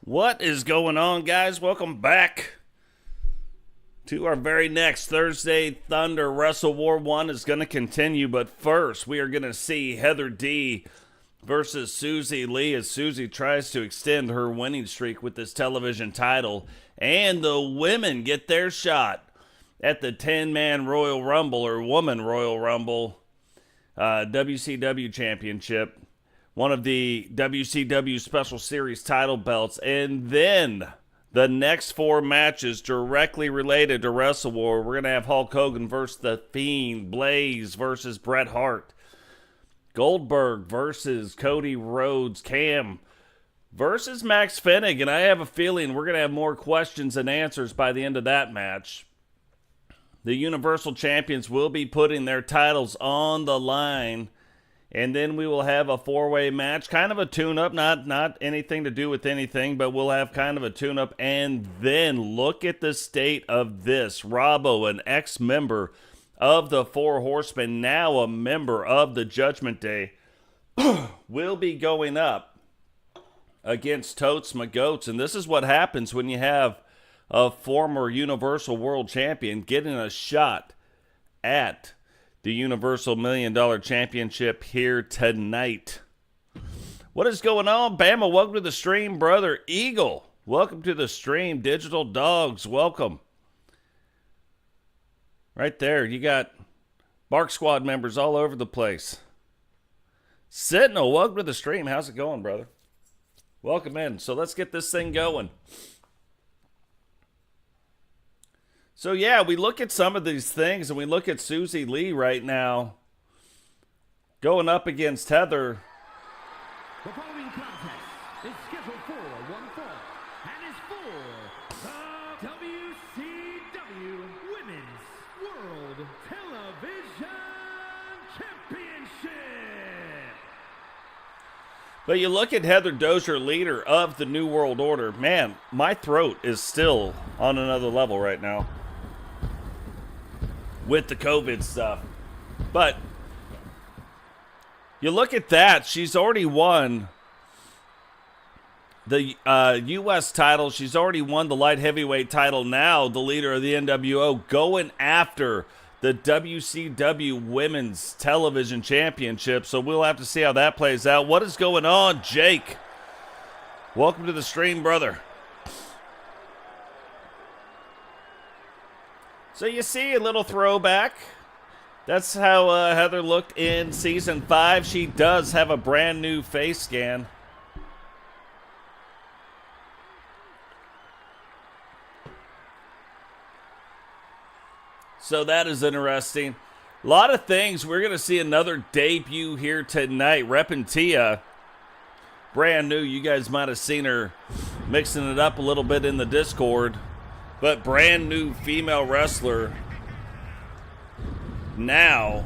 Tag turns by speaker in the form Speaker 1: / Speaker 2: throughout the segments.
Speaker 1: What is going on, guys? Welcome back to our very next Thursday Thunder. Wrestle War 1 is going to continue, but first we are going to see Heather D versus Suzie Lee as Suzie tries to extend her winning streak with this television title, and the women get their shot at the 10-man Royal Rumble, or Woman Royal Rumble, WCW Championship, one of the WCW Special Series title belts, and then the next four matches directly related to Wrestle War. We're going to have Hulk Hogan versus The Fiend, Blaise versus Bret Hart, Goldberg versus Cody, Rhodes, Cam versus Max Fenig, and I have a feeling we're going to have more questions and answers by the end of that match. The Universal Champions will be putting their titles on the line, and then we will have a four-way match, kind of a tune-up, not anything to do with anything, but we'll have kind of a tune-up. And then look at the state of this. Robbo, an ex-member of the Four Horsemen, now a member of the Judgment Day, will be going up against Totes, McGotes. And this is what happens when you have a former Universal World Champion getting a shot at the Universal $1 Million Championship here tonight. What is going on, Bama? Welcome to the stream, brother. Eagle, welcome to the stream. Digital Dogs, welcome. Right there, you got Bark Squad members all over the place. Sentinel, welcome to the stream. How's it going, brother? Welcome in. So let's get this thing going. So yeah, we look at some of these things, and we look at Suzie Lee right now going up against Heather.
Speaker 2: The following contest is scheduled for one fall and is for the WCW Women's World Television Championship.
Speaker 1: But you look at Heather Dozier, leader of the New World Order. Man, my throat is still on another level right now with the COVID stuff. But you look at that, she's already won the U.S. title. She's already won the light heavyweight title. Now the leader of the NWO going after the WCW Women's Television Championship. So we'll have to see how that plays out. What is going on, Jake? Welcome to the stream, brother. So you see a little throwback. That's how Heather looked in Season 5. She does have a brand new face scan. So that is interesting. A lot of things. We're going to see another debut here tonight. Repentia, brand new. You guys might have seen her mixing it up a little bit in the Discord. But brand new female wrestler now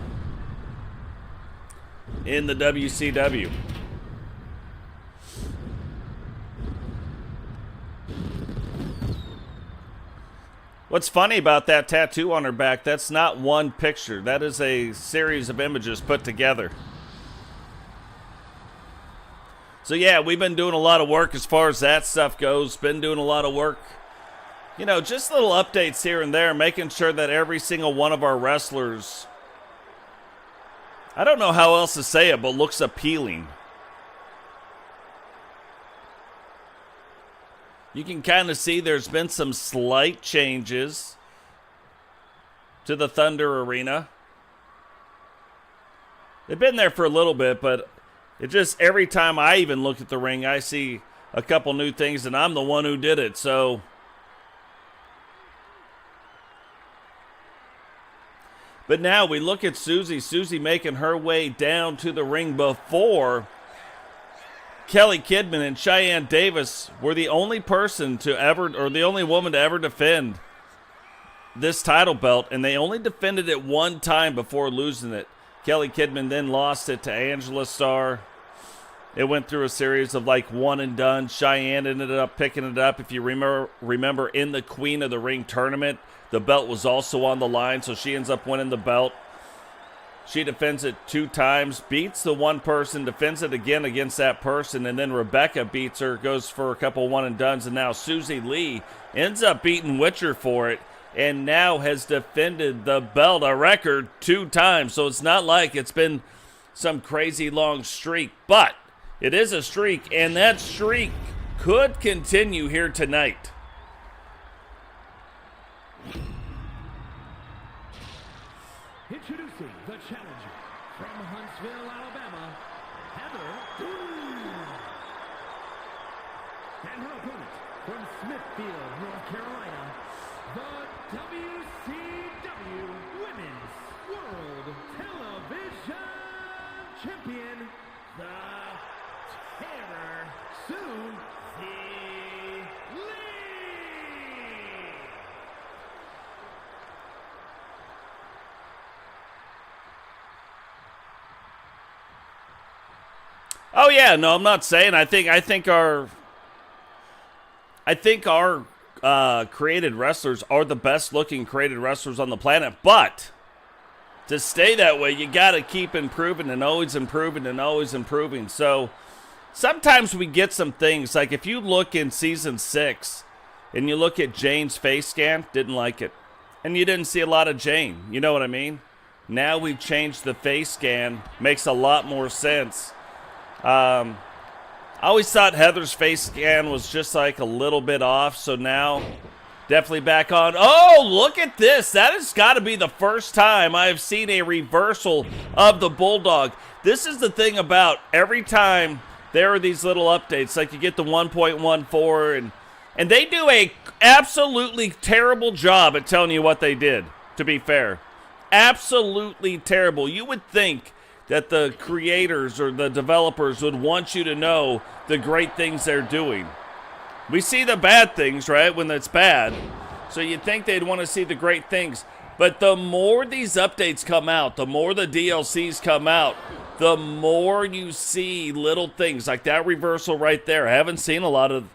Speaker 1: in the WCW. What's funny about that tattoo on her back, that's not one picture. That is a series of images put together. So yeah, we've been doing a lot of work as far as that stuff goes. Been doing a lot of work. You know, just little updates here and there, making sure that every single one of our wrestlers, I don't know how else to say it, but looks appealing. You can kind of see there's been some slight changes to the Thunder Arena. They've been there for a little bit, but it just, every time I even look at the ring, I see a couple new things, and I'm the one who did it, so. But now we look at Suzie. Suzie making her way down to the ring before Kelly Kidman and Cheyenne Davis were the only person to ever, or the only woman to ever defend this title belt, and they only defended it one time before losing it. Kelly Kidman then lost it to Angela Starr. It went through a series of like one and done. Cheyenne ended up picking it up. If you remember in the Queen of the Ring tournament, the belt was also on the line, so she ends up winning the belt. She defends it 2 times, beats the one person, defends it again against that person, and then Rebecca beats her, goes for a couple one-and-dones, and now Suzie Lee ends up beating Witcher for it, and now has defended the belt, a record 2 times. So it's not like it's been some crazy long streak, but it is a streak, and that streak could continue here tonight.
Speaker 2: Introducing the challenger from Huntsville, Alabama, Heather Dean. And her opponent from Smithfield, North Carolina, the WCW Women's World Television Champion, the Terror, Suzie Lee.
Speaker 1: Oh yeah, no, I'm not saying. I think our created wrestlers are the best looking created wrestlers on the planet. But to stay that way, you got to keep improving and always improving and always improving. So sometimes we get some things like if you look in season 6 and you look at Jane's face scan, didn't like it, and you didn't see a lot of Jane. You know what I mean? Now we've changed the face scan, makes a lot more sense. I always thought Heather's face scan was just like a little bit off, so now definitely back on. Oh, look at this. That has got to be the first time I have seen a reversal of the Bulldog. This is the thing about every time there are these little updates, like you get the 1.14, and they do a absolutely terrible job at telling you what they did, to be fair. Absolutely terrible. You would think that the creators or the developers would want you to know the great things they're doing. We see the bad things, right, when it's bad. So you'd think they'd want to see the great things. But the more these updates come out, the more the DLCs come out, the more you see little things like that reversal right there. I haven't seen a lot of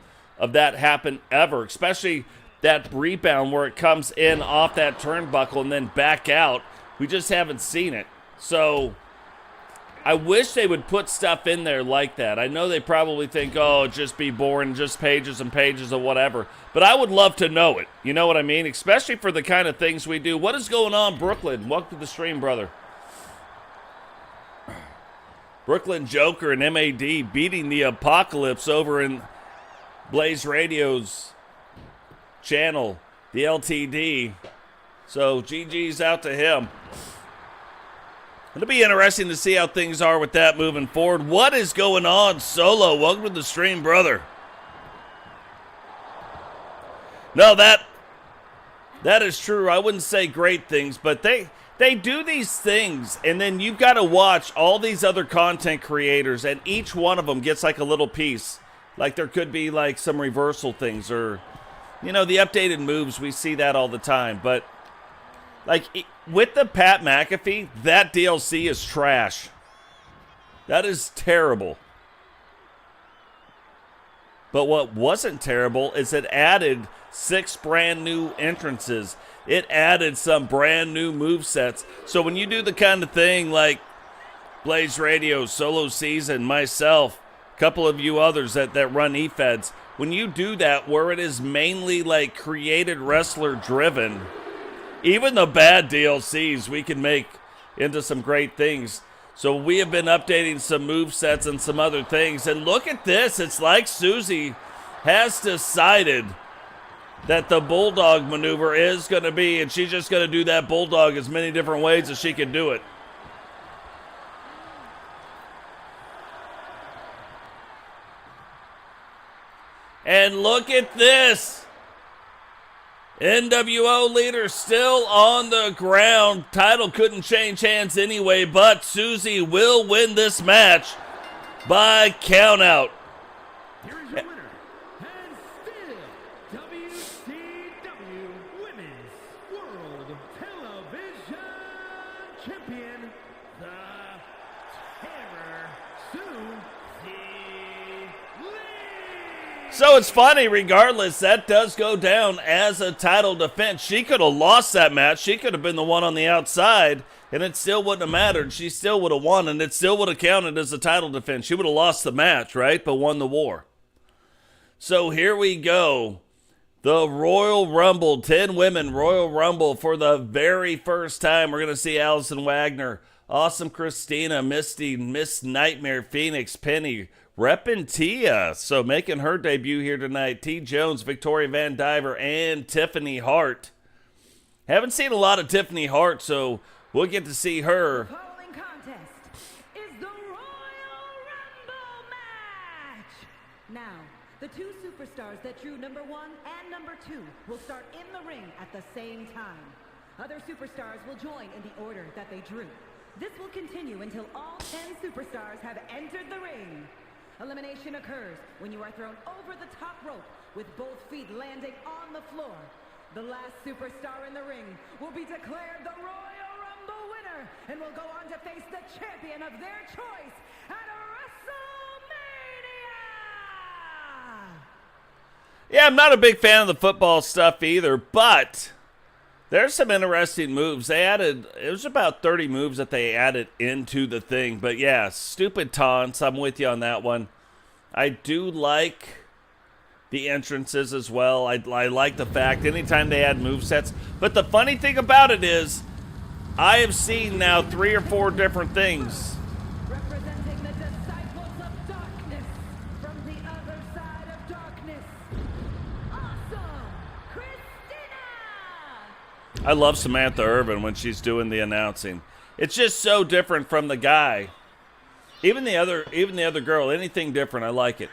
Speaker 1: that happen ever, especially that rebound where it comes in off that turnbuckle and then back out. We just haven't seen it. So I wish they would put stuff in there like that. I know they probably think, oh, just be boring, just pages and pages of whatever. But I would love to know it. You know what I mean? Especially for the kind of things we do. What is going on, Brooklyn? Welcome to the stream, brother. Brooklyn Joker and MAD beating the Apocalypse over in Blaise Radio's channel, the LTD. So GG's out to him. It'll be interesting to see how things are with that moving forward. What is going on, Solo? Welcome to the stream, brother. No, that is true. I wouldn't say great things, but they do these things, and then you've got to watch all these other content creators, and each one of them gets like a little piece. Like there could be like some reversal things or, you know, the updated moves. We see that all the time, but like with the Pat McAfee, that DLC is trash. That is terrible. But what wasn't terrible is it added 6 brand new entrances. It added some brand new movesets. So when you do the kind of thing like Blaise Radio, Solo Season, myself, a couple of you others that run eFeds, when you do that where it is mainly like created wrestler driven, even the bad DLCs we can make into some great things. So we have been updating some movesets and some other things. And look at this. It's like Suzie has decided that the Bulldog maneuver is going to be, and she's just going to do that Bulldog as many different ways as she can do it. And look at this. NWO leader still on the ground. Title couldn't change hands anyway, but Suzie will win this match by countout.
Speaker 2: Here is your winner, and still WCW Women's World Television Champion, the Terror, Suzie Lee.
Speaker 1: So it's funny, regardless, that does go down as a title defense. She could have lost that match. She could have been the one on the outside, and it still wouldn't have mattered. She still would have won, and it still would have counted as a title defense. She would have lost the match, right, but won the war. So here we go. The Royal Rumble, 10 women Royal Rumble for the very first time. We're going to see Allison Wagner, Awesome Christina, Misti, Miss Nightmare, Phoenix, Penny, Repentia, so making her debut here tonight. T. Jones, Victoria Van Diver, and Tiffany Hart. Haven't seen a lot of Tiffany Hart, so we'll get to see her.
Speaker 3: The following contest is the Royal Rumble match. Now, the two superstars that drew number 1 and number 2 will start in the ring at the same time. Other superstars will join in the order that they drew. This will continue until all 10 superstars have entered the ring. Elimination occurs when you are thrown over the top rope with both feet landing on the floor. The last superstar in the ring will be declared the Royal Rumble winner and will go on to face the champion of their choice at WrestleMania!
Speaker 1: Yeah, I'm not a big fan of the football stuff either, but there's some interesting moves. It was about 30 moves that they added into the thing. But yeah, stupid taunts. I'm with you on that one. I do like the entrances as well. I like the fact anytime they add movesets. But the funny thing about it is, I have seen now 3 or 4 different things.
Speaker 3: Representing the disciples of darkness from the other side of darkness, Awesome Christina!
Speaker 1: I love Samantha Irvin when she's doing the announcing. It's just so different from the guy. Even the other girl, anything different, I like it.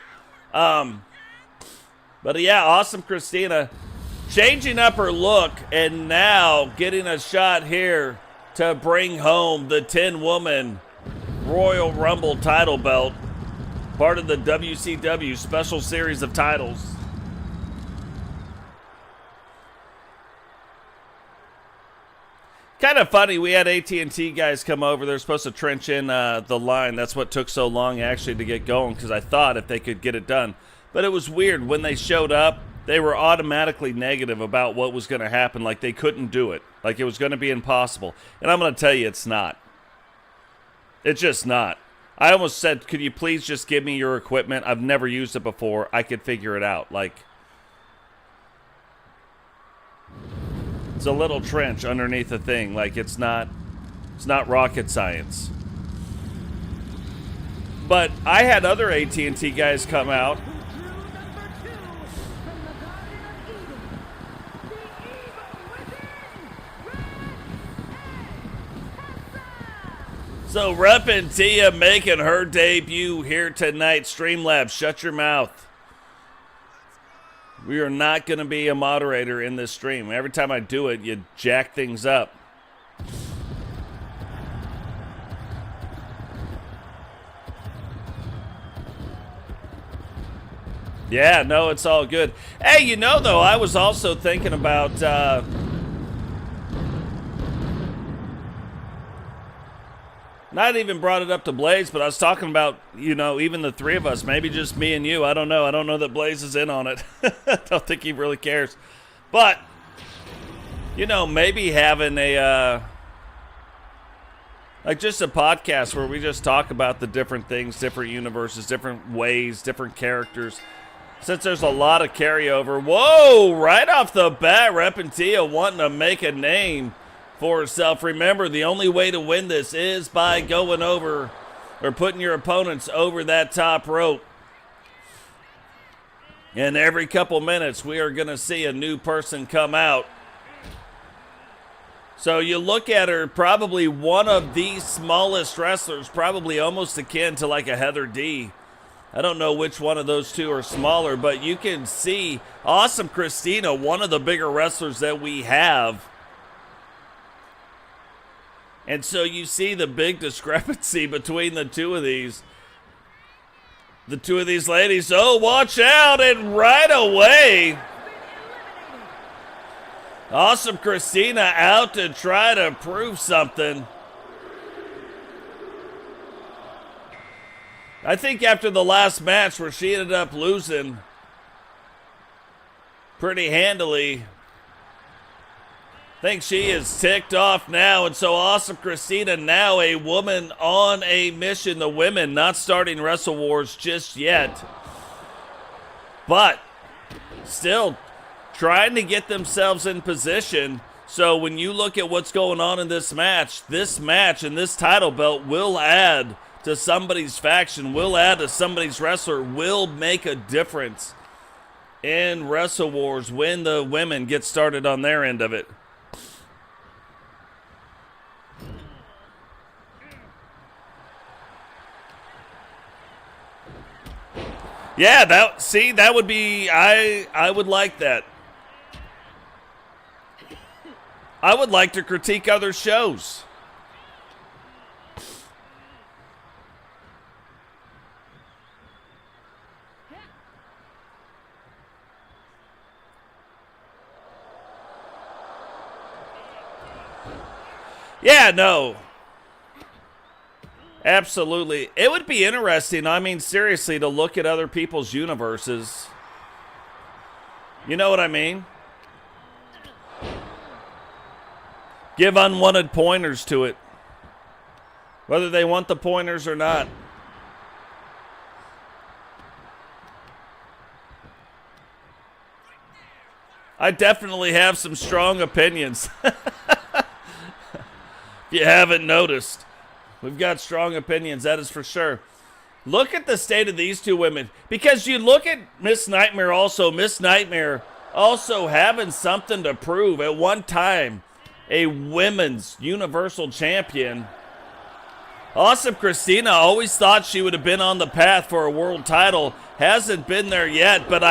Speaker 1: But yeah, Awesome Christina changing up her look and now getting a shot here to bring home the 10-woman Royal Rumble title belt, part of the WCW Special Series of Titles. Kind of funny, we had AT&T guys come over. They're supposed to trench in the line. That's what took so long actually to get going, because I thought if they could get it done. But it was weird. When they showed up, they were automatically negative about what was going to happen, like they couldn't do it, like it was going to be impossible. And I'm going to tell you, it's not. It's just not. I almost said, could you please just give me your equipment? I've never used it before. I could figure it out. Like, it's a little trench underneath the thing. Like, it's not rocket science. But I had other AT&T guys come out. So Repentia making her debut here tonight. Streamlabs, shut your mouth. We are not going to be a moderator in this stream. Every time I do it, you jack things up. Yeah, no, it's all good. Hey, you know, though, I was also thinking about... not even brought it up to Blaise, but I was talking about, you know, even the 3 of us, maybe just me and you. I don't know. I don't know that Blaise is in on it. I don't think he really cares. But, you know, maybe having a, like just a podcast where we just talk about the different things, different universes, different ways, different characters. Since there's a lot of carryover. Whoa, right off the bat, Repentia wanting to make a name for herself. Remember, the only way to win this is by going over or putting your opponents over that top rope. And every couple minutes, we are going to see a new person come out. So you look at her, probably one of the smallest wrestlers, probably almost akin to like a Heather D. I don't know which one of those two are smaller, but you can see Awesome Christina, one of the bigger wrestlers that we have. And so you see the big discrepancy between the two of these. The two of these ladies. Oh, watch out. And right away, Awesome Christina out to try to prove something. I think after the last match where she ended up losing, pretty handily. I think she is ticked off now, and so Awesome Christina now a woman on a mission. The women not starting Wrestle Wars just yet, but still trying to get themselves in position. So when you look at what's going on in this match and this title belt will add to somebody's faction, will add to somebody's wrestler, will make a difference in Wrestle Wars when the women get started on their end of it. Yeah, that would be, I would like that. I would like to critique other shows. Yeah, no. Absolutely. It would be interesting, I mean, seriously, to look at other people's universes. You know what I mean? Give unwanted pointers to it. Whether they want the pointers or not. I definitely have some strong opinions. If you haven't noticed. We've got strong opinions, that is for sure. Look at the state of these two women. Because you look at Miss Nightmare also. Miss Nightmare also having something to prove. At one time, a women's universal champion. Awesome Christina, always thought she would have been on the path for a world title. Hasn't been there yet, but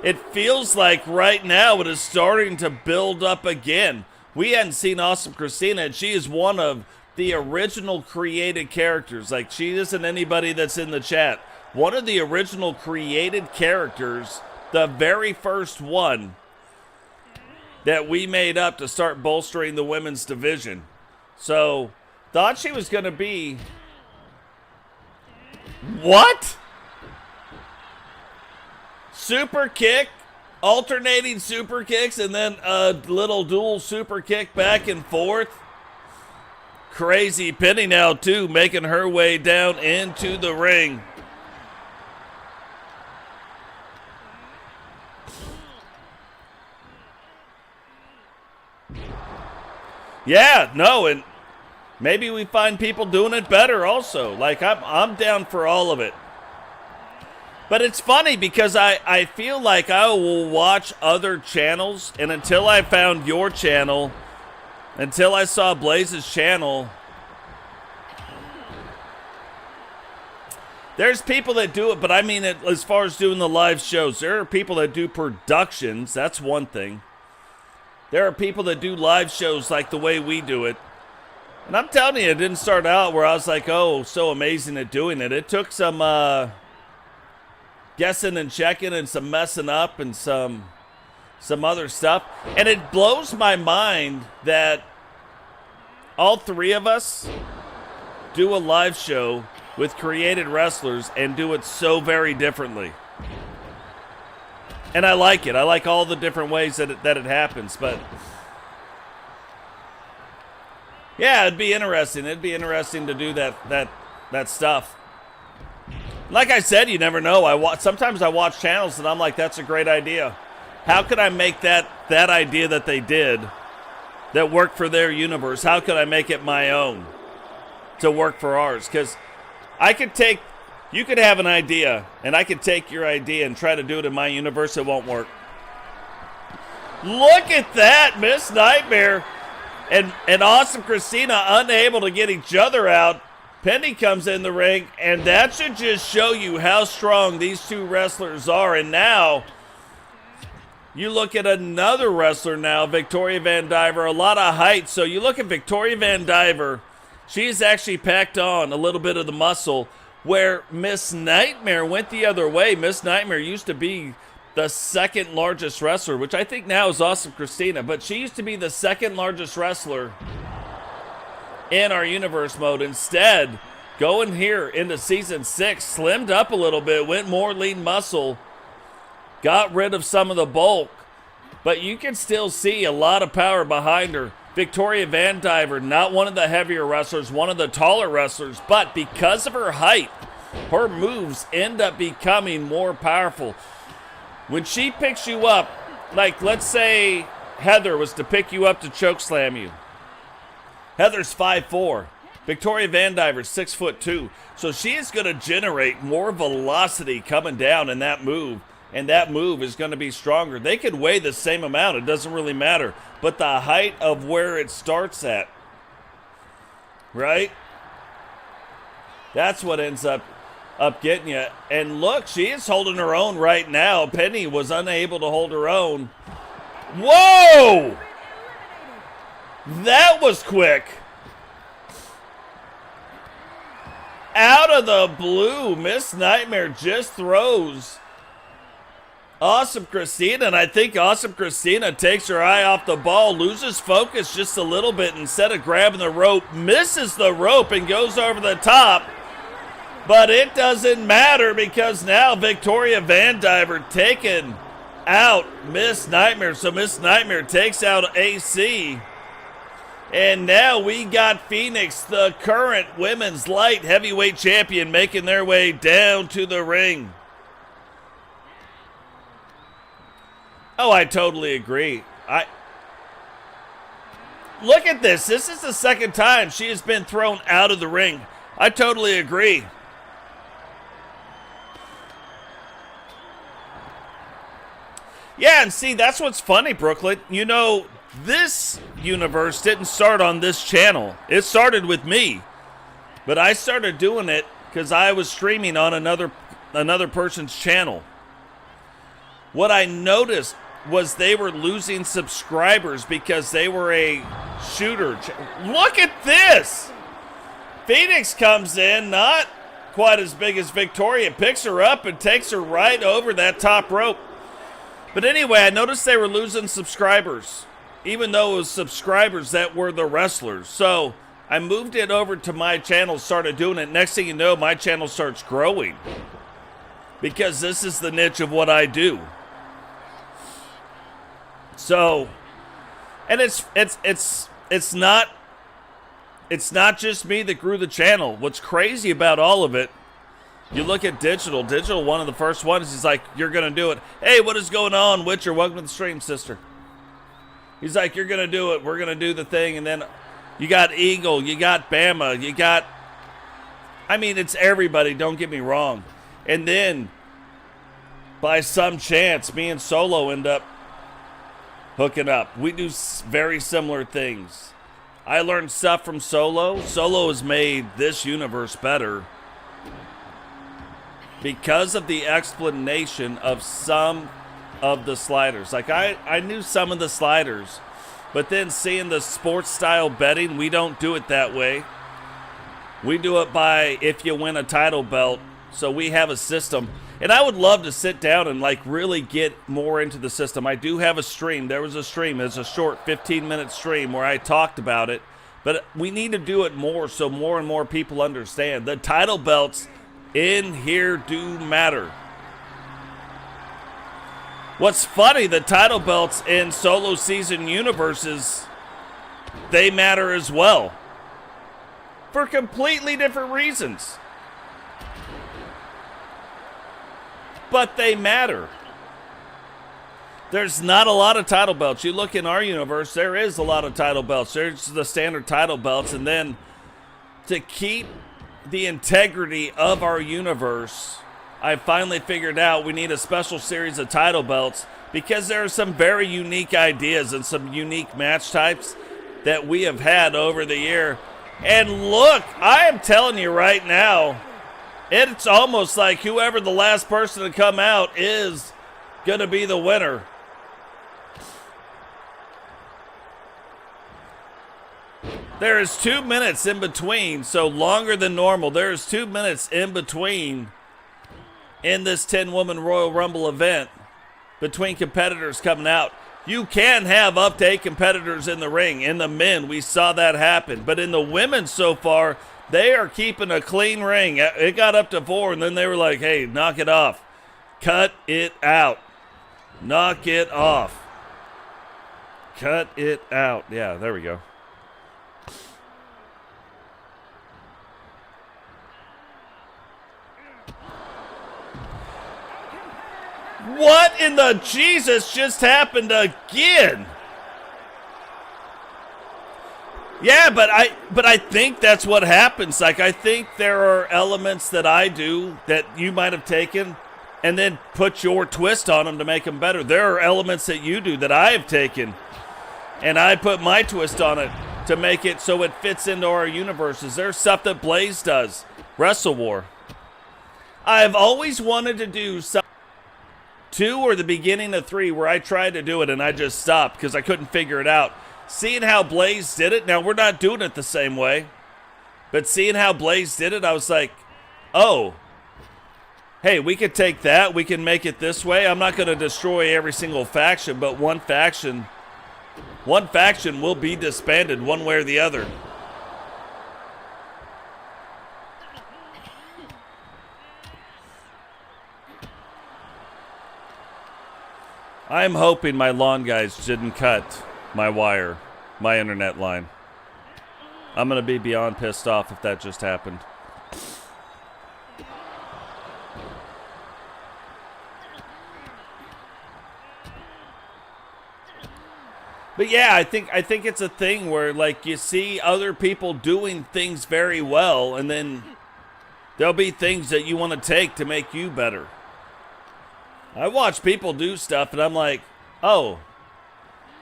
Speaker 1: it feels like right now it is starting to build up again. We hadn't seen Awesome Christina, and she is one of the original created characters. Like, she isn't anybody that's in the chat. One of the original created characters, the very first one that we made up to start bolstering the women's division. So, thought she was going to be... What? Super kick, alternating super kicks, and then a little dual super kick back and forth. Crazy Penny now, too, making her way down into the ring. Yeah, no, and maybe we find people doing it better also. Like, I'm down for all of it. But it's funny because I feel like I will watch other channels, and until I found your channel, until I saw Blaise's channel, there's people that do it, but I mean, as far as doing the live shows, there are people that do productions. That's one thing. There are people that do live shows like the way we do it. And I'm telling you, it didn't start out where I was like, oh, so amazing at doing it. It took some guessing and checking and some messing up and some other stuff. And it blows my mind that all three of us do a live show with created wrestlers and do it so very differently. And I like it. I like all the different ways that it happens. But yeah, it'd be interesting. It'd be interesting to do that stuff. Like I said, you never know. Sometimes I watch channels and I'm like, that's a great idea. How could I make that idea that they did that worked for their universe? How could I make it my own to work for ours? Because you could have an idea, and I could take your idea and try to do it in my universe. It won't work. Look at that, Miss Nightmare and Awesome Christina unable to get each other out. Penny comes in the ring, and that should just show you how strong these two wrestlers are. And now you look at another wrestler now, Victoria Van Diver, a lot of height. So you look at Victoria Van Diver, she's actually packed on a little bit of the muscle, where Miss Nightmare went the other way. Miss Nightmare used to be the second largest wrestler, which I think now is Awesome Christina, but she used to be the second largest wrestler in our universe mode. Instead, going here into season 6, slimmed up a little bit, went more lean muscle, got rid of some of the bulk, but you can still see a lot of power behind her. Victoria Van Diver, not one of the heavier wrestlers, one of the taller wrestlers, but because of her height, her moves end up becoming more powerful. When she picks you up, like let's say Heather was to pick you up to chokeslam you. Heather's 5'4". Victoria Van Diver's 6'2". So she is going to generate more velocity coming down in that move. And that move is going to be stronger. They could weigh the same amount. It doesn't really matter. But the height of where it starts at, right? That's what ends up getting you. And look, she is holding her own right now. Penny was unable to hold her own. Whoa! That was quick. Out of the blue, Miss Nightmare just throws Awesome Christina, and I think Awesome Christina takes her eye off the ball, loses focus just a little bit. Instead of grabbing the rope, misses the rope and goes over the top. But it doesn't matter because now Victoria Van Diver taken out Miss Nightmare. So Miss Nightmare takes out AC. And now we got Phoenix, the current women's light heavyweight champion, making their way down to the ring. Oh, I totally agree. Look at this. This is the second time she has been thrown out of the ring. I totally agree. Yeah, and see, that's what's funny, Brooklyn. You know, this universe didn't start on this channel. It started with me. But I started doing it because I was streaming on another person's channel. What I noticed was they were losing subscribers because they were a shooter. Look at this! Phoenix comes in, not quite as big as Victoria, picks her up and takes her right over that top rope. But anyway, I noticed they were losing subscribers, even though it was subscribers that were the wrestlers. So I moved it over to my channel, started doing it. Next thing you know, my channel starts growing because this is the niche of what I do. So, and it's not just me that grew the channel. What's crazy about all of it, you look at Digital, one of the first ones, he's like, you're going to do it. Hey, what is going on, Witcher? Welcome to the stream, sister. He's like, you're going to do it. We're going to do the thing. And then you got Eagle, you got Bama, you got, I mean, it's everybody, don't get me wrong. And then, by some chance, me and Solo end up hooking up. We do very similar things. I learned stuff from Solo. Solo has made this universe better because of the explanation of some of the sliders. Like I knew some of the sliders, but then seeing the sports style betting, we don't do it that way. We do it by if you win a title belt. So we have a system. And I would love to sit down and like really get more into the system. I do have a stream. There was a stream. It's a short 15-minute stream where I talked about it. But we need to do it more so more and more people understand. The title belts in here do matter. What's funny, the title belts in solo season universes, they matter as well. For completely different reasons. But they matter. There's not a lot of title belts. You look in our universe, there is a lot of title belts. There's the standard title belts. And then to keep the integrity of our universe, I finally figured out we need a special series of title belts because there are some very unique ideas and some unique match types that we have had over the year. And look, I am telling you right now, it's almost like whoever the last person to come out is going to be the winner. There is 2 minutes in between, so longer than normal. There is 2 minutes in between in this 10-woman Royal Rumble event between competitors coming out. You can have up to 8 competitors in the ring. In the men, we saw that happen. But in the women so far, they are keeping a clean ring. It got up to 4, and then they were like, hey, knock it off. Cut it out. Knock it off. Cut it out. Yeah, there we go. What in the Jesus just happened again? Yeah, but I think that's what happens. Like, I think there are elements that I do that you might have taken and then put your twist on them to make them better. There are elements that you do that I have taken and I put my twist on it to make it so it fits into our universes. There's stuff that Blaise does. Wrestle War. I've always wanted to do something. 2 or the beginning of 3 where I tried to do it and I just stopped because I couldn't figure it out. Seeing how Blaise did it, now we're not doing it the same way, but seeing how Blaise did it, I was like, oh, hey, we could take that, we can make it this way. I'm not going to destroy every single faction, but one faction will be disbanded one way or the other. I'm hoping my lawn guys didn't cut my wire, my internet line. I'm going to be beyond pissed off if that just happened. But yeah, I think it's a thing where, like, you see other people doing things very well, and then there'll be things that you want to take to make you better. I watch people do stuff, and I'm like, oh,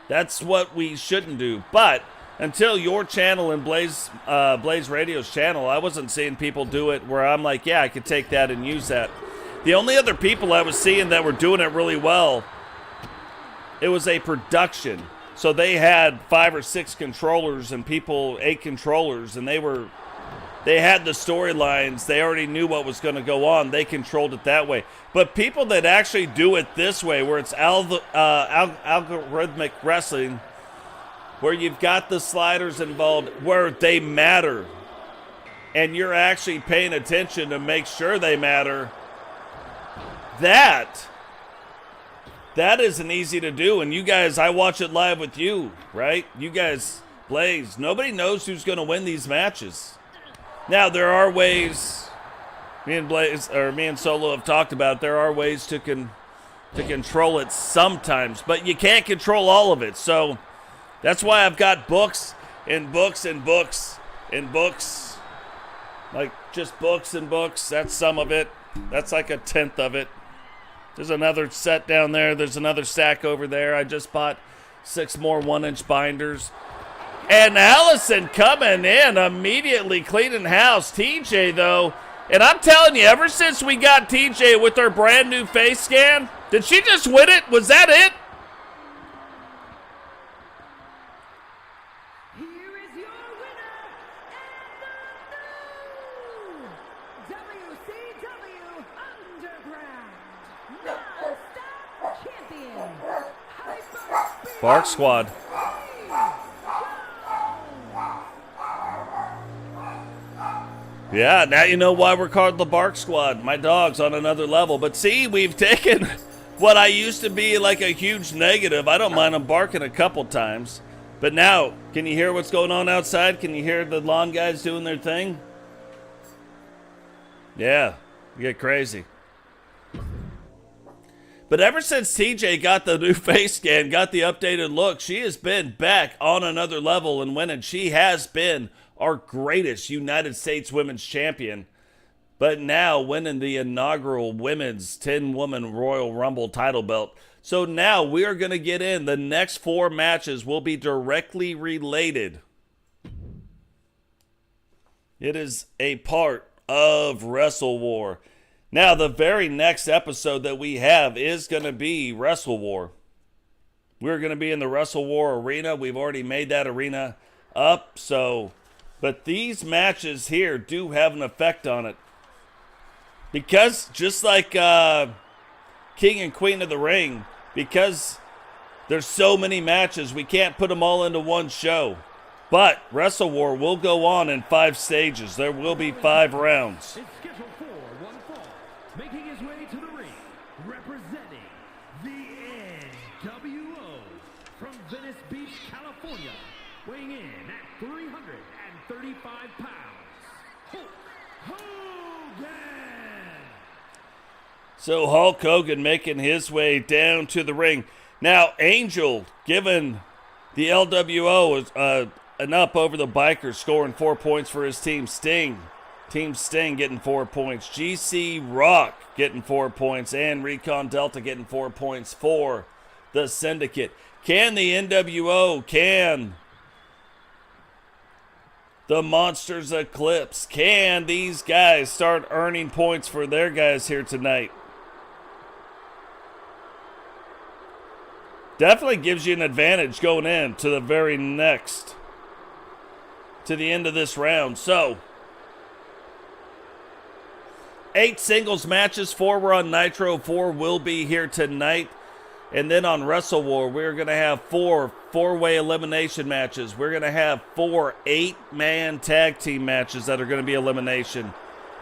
Speaker 1: that's what we shouldn't do. But until your channel and Blaise Radio's channel, I wasn't seeing people do it where I'm like, yeah, I could take that and use that. The only other people I was seeing that were doing it really well, it was a production. So they had 5 or 6 controllers and people 8 controllers, and they had the storylines. They already knew what was going to go on. They controlled it that way. But people that actually do it this way, where it's algorithmic wrestling, where you've got the sliders involved, where they matter, and you're actually paying attention to make sure they matter, that isn't easy to do. And you guys, I watch it live with you, right? You guys, Blaise, nobody knows who's going to win these matches. Now, there are ways, me and Solo have talked about, there are ways to control it sometimes, but you can't control all of it. So that's why I've got books and books and books and books. Like, just books and books. That's some of it. That's like a 1/10 of it. There's another set down there. There's another stack over there. I just bought 6 more 1-inch binders. And Allison coming in, immediately cleaning house. TJ, though, and I'm telling you, ever since we got TJ with her brand new face scan, did she just win it? Was that it?
Speaker 3: Here is your winner and the new WCW Underground Non-Stop Champion, Hyper
Speaker 1: Bark Squad. Yeah, now you know why we're called the Bark Squad. My dog's on another level. But see, we've taken what I used to be like a huge negative. I don't mind them barking a couple times. But now, can you hear what's going on outside? Can you hear the lawn guys doing their thing? Yeah, you get crazy. But ever since TJ got the new face scan, got the updated look, she has been back on another level and winning. She has been our greatest United States Women's Champion, but now winning the inaugural Women's 10-Woman Royal Rumble title belt. So now we are going to get in. The next 4 matches will be directly related. It is a part of Wrestle War. Now, the very next episode that we have is going to be Wrestle War. We're going to be in the Wrestle War arena. We've already made that arena up, so... But these matches here do have an effect on it. Because, just like King and Queen of the Ring, because there's so many matches, we can't put them all into one show. But Wrestle War will go on in 5 stages. There will be 5 rounds.
Speaker 2: It's scheduled for one fall, making his way to the ring, representing the NWO from Venice Beach,
Speaker 1: So Hulk Hogan making his way down to the ring. Now, Angel giving the LWO an up over the Bikers, scoring 4 points for his team. Team Sting getting 4 points. GC Rock getting 4 points. And Recon Delta getting 4 points for the Syndicate. Can the NWO, can the Monsters Eclipse, can these guys start earning points for their guys here tonight? Definitely gives you an advantage going in to the very next, to the end of this round. So, 8 singles matches, 4 were on Nitro, 4 will be here tonight. And then on Wrestle War, we're going to have 4 four-way elimination matches. We're going to have 4 8-man tag team matches that are going to be elimination.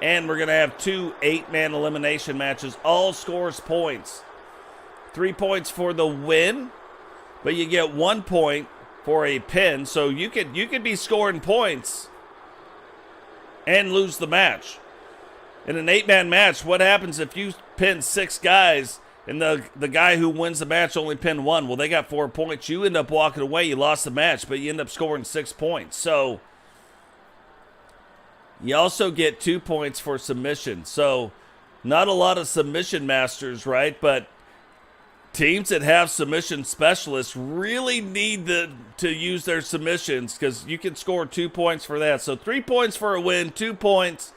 Speaker 1: And we're going to have 2 8-man elimination matches. All scores points. 3 points for the win, but you get 1 point for a pin. So you could be scoring points and lose the match. In an 8-man match, what happens if you pin 6 guys and the guy who wins the match only pinned 1? Well, they got 4 points. You end up walking away. You lost the match, but you end up scoring 6 points. So you also get 2 points for submission. So not a lot of submission masters, right? But teams that have submission specialists really need to use their submissions, because you can score 2 points for that. So 3 points for a win, 2 points.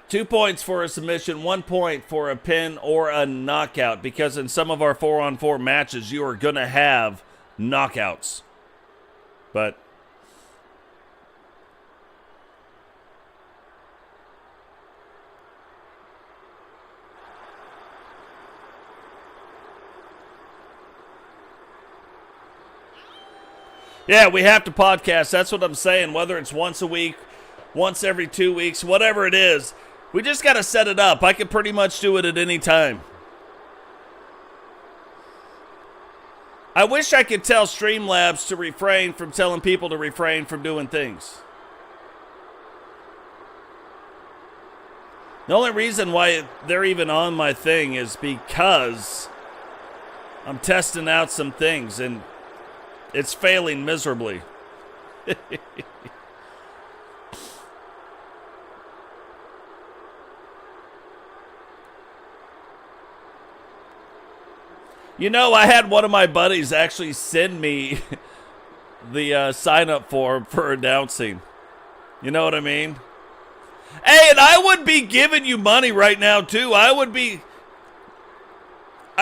Speaker 1: 2 points for a submission, 1 point for a pin or a knockout, because in some of our 4-on-4 matches, you are going to have knockouts. But yeah, we have to podcast. That's what I'm saying. Whether it's once a week, once every 2 weeks, whatever it is, we just got to set it up. I can pretty much do it at any time. I wish I could tell Streamlabs to refrain from telling people to refrain from doing things. The only reason why they're even on my thing is because I'm testing out some things and it's failing miserably. You know, I had one of my buddies actually send me the sign-up form for announcing. You know what I mean? Hey, and I would be giving you money right now, too. I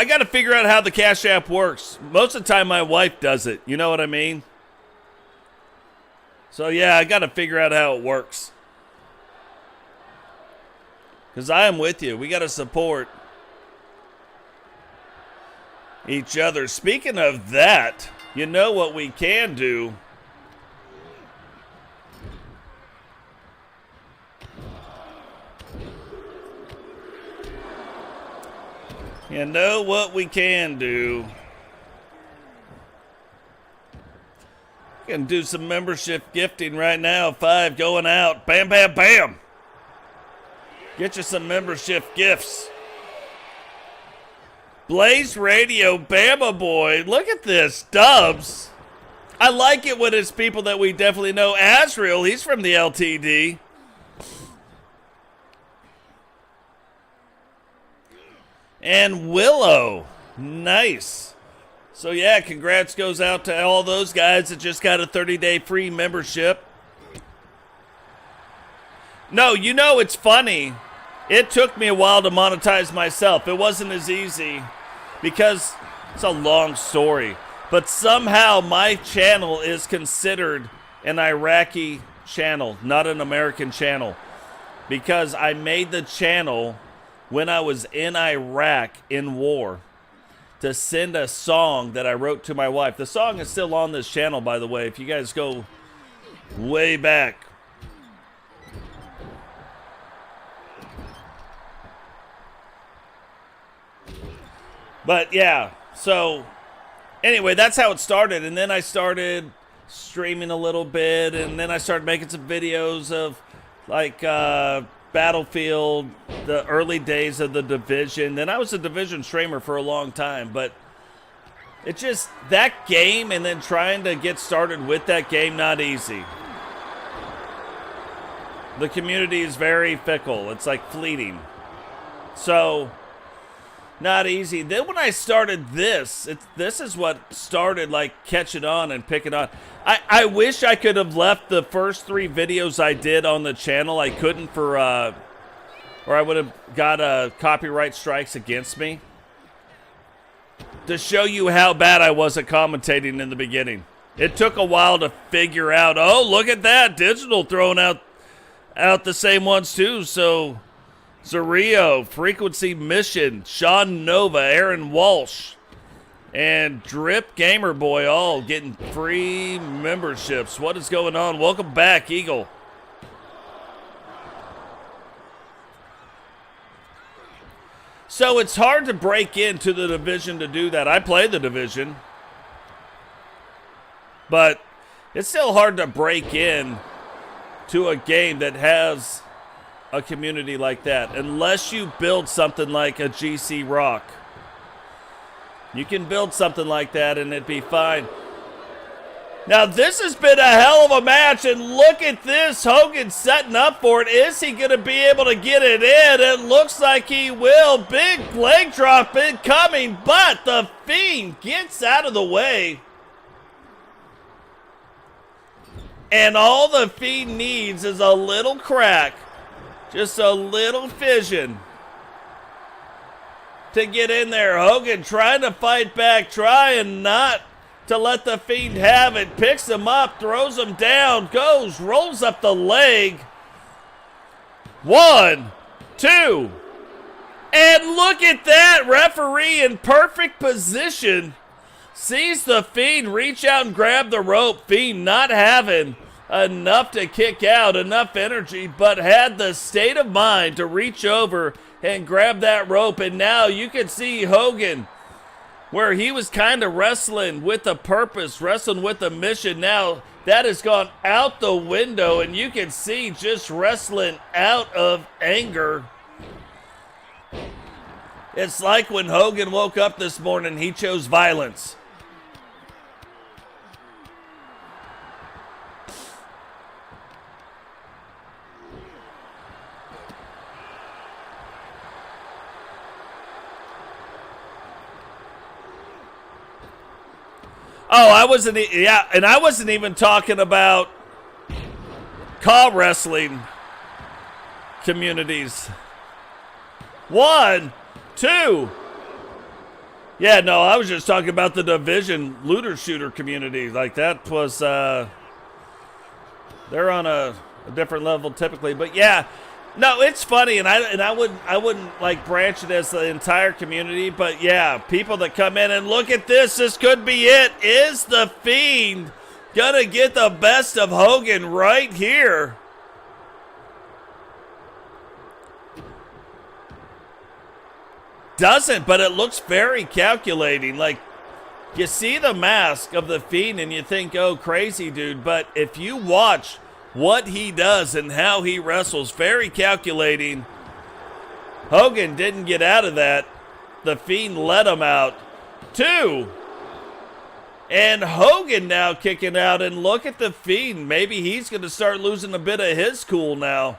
Speaker 1: got to figure out how the Cash App works. Most of the time, my wife does it. You know what I mean? So, yeah, I got to figure out how it works. Because I am with you. We got to support each other. Speaking of that, you know what we can do? You know what we can do? We can do some membership gifting right now. 5 going out. Bam, bam, bam. Get you some membership gifts. Blaise Radio, Bama Boy. Look at this. Dubs. I like it when it's people that we definitely know. Azrael, he's from the LTD. And Willow. Nice. So, yeah, congrats goes out to all those guys that just got a 30-day free membership. No, you know, it's funny. It took me a while to monetize myself. It wasn't as easy because it's a long story. But somehow my channel is considered an Iraqi channel, not an American channel. Because I made the channel when I was in Iraq in war to send a song that I wrote to my wife. The song is still on this channel, by the way, if you guys go way back. But yeah, so anyway, that's how it started. And then I started streaming a little bit, and then I started making some videos of like Battlefield, the early days of the division. Then I was a division streamer for a long time, but it just, that game and then trying to get started with that game, not easy. The community is very fickle. It's like fleeting. So, not easy. Then when I started this, this is what started like catching on and picking on. I wish I could have left the first 3 videos I did on the channel. I couldn't for, or I would have got copyright strikes against me. To show you how bad I was at commentating in the beginning. It took a while to figure out, oh, look at that. Digital throwing out the same ones too. So, Zario, Frequency Mission, Sean Nova, Aaron Walsh, and Drip Gamer Boy all getting free memberships. What is going on? Welcome back, Eagle. So it's hard to break into the division to do that. I play the division, but it's still hard to break in to a game that has a community like that, unless you build something like a GC Rock. You can build something like that and it'd be fine. Now this has been a hell of a match, and look at this. Hogan setting up for it. Is he going to be able to get it in? It looks like he will. Big leg drop incoming, but the Fiend gets out of the way. And all the Fiend needs is a little crack. Just a little fission to get in there. Hogan trying to fight back, trying not to let the Fiend have it. Picks him up, throws him down, goes, rolls up the leg. 1, 2. And look at that. Referee in perfect position. Sees the Fiend reach out and grab the rope. Fiend not having enough to kick out, enough energy, but had the state of mind to reach over and grab that rope. And now you can see Hogan, where he was kind of wrestling with a purpose, wrestling with a mission. Now that has gone out the window, and you can see just wrestling out of anger. It's like when Hogan woke up this morning, he chose violence. Oh, I wasn't even talking about call wrestling communities. 1, 2. Yeah, no, I was just talking about the division looter shooter community. Like that was, they're on a different level typically. But yeah, no, it's funny, and I wouldn't like branch it as the entire community, but yeah, people that come in and look at this. This could be it. Is the Fiend gonna get the best of Hogan right here? Doesn't, but it looks very calculating. Like, you see the mask of the Fiend and you think, oh, crazy dude, but if you watch what he does and how he wrestles, very calculating. Hogan didn't get out of that. The Fiend let him out. 2. And Hogan now kicking out, and look at the Fiend. Maybe he's going to start losing a bit of his cool now.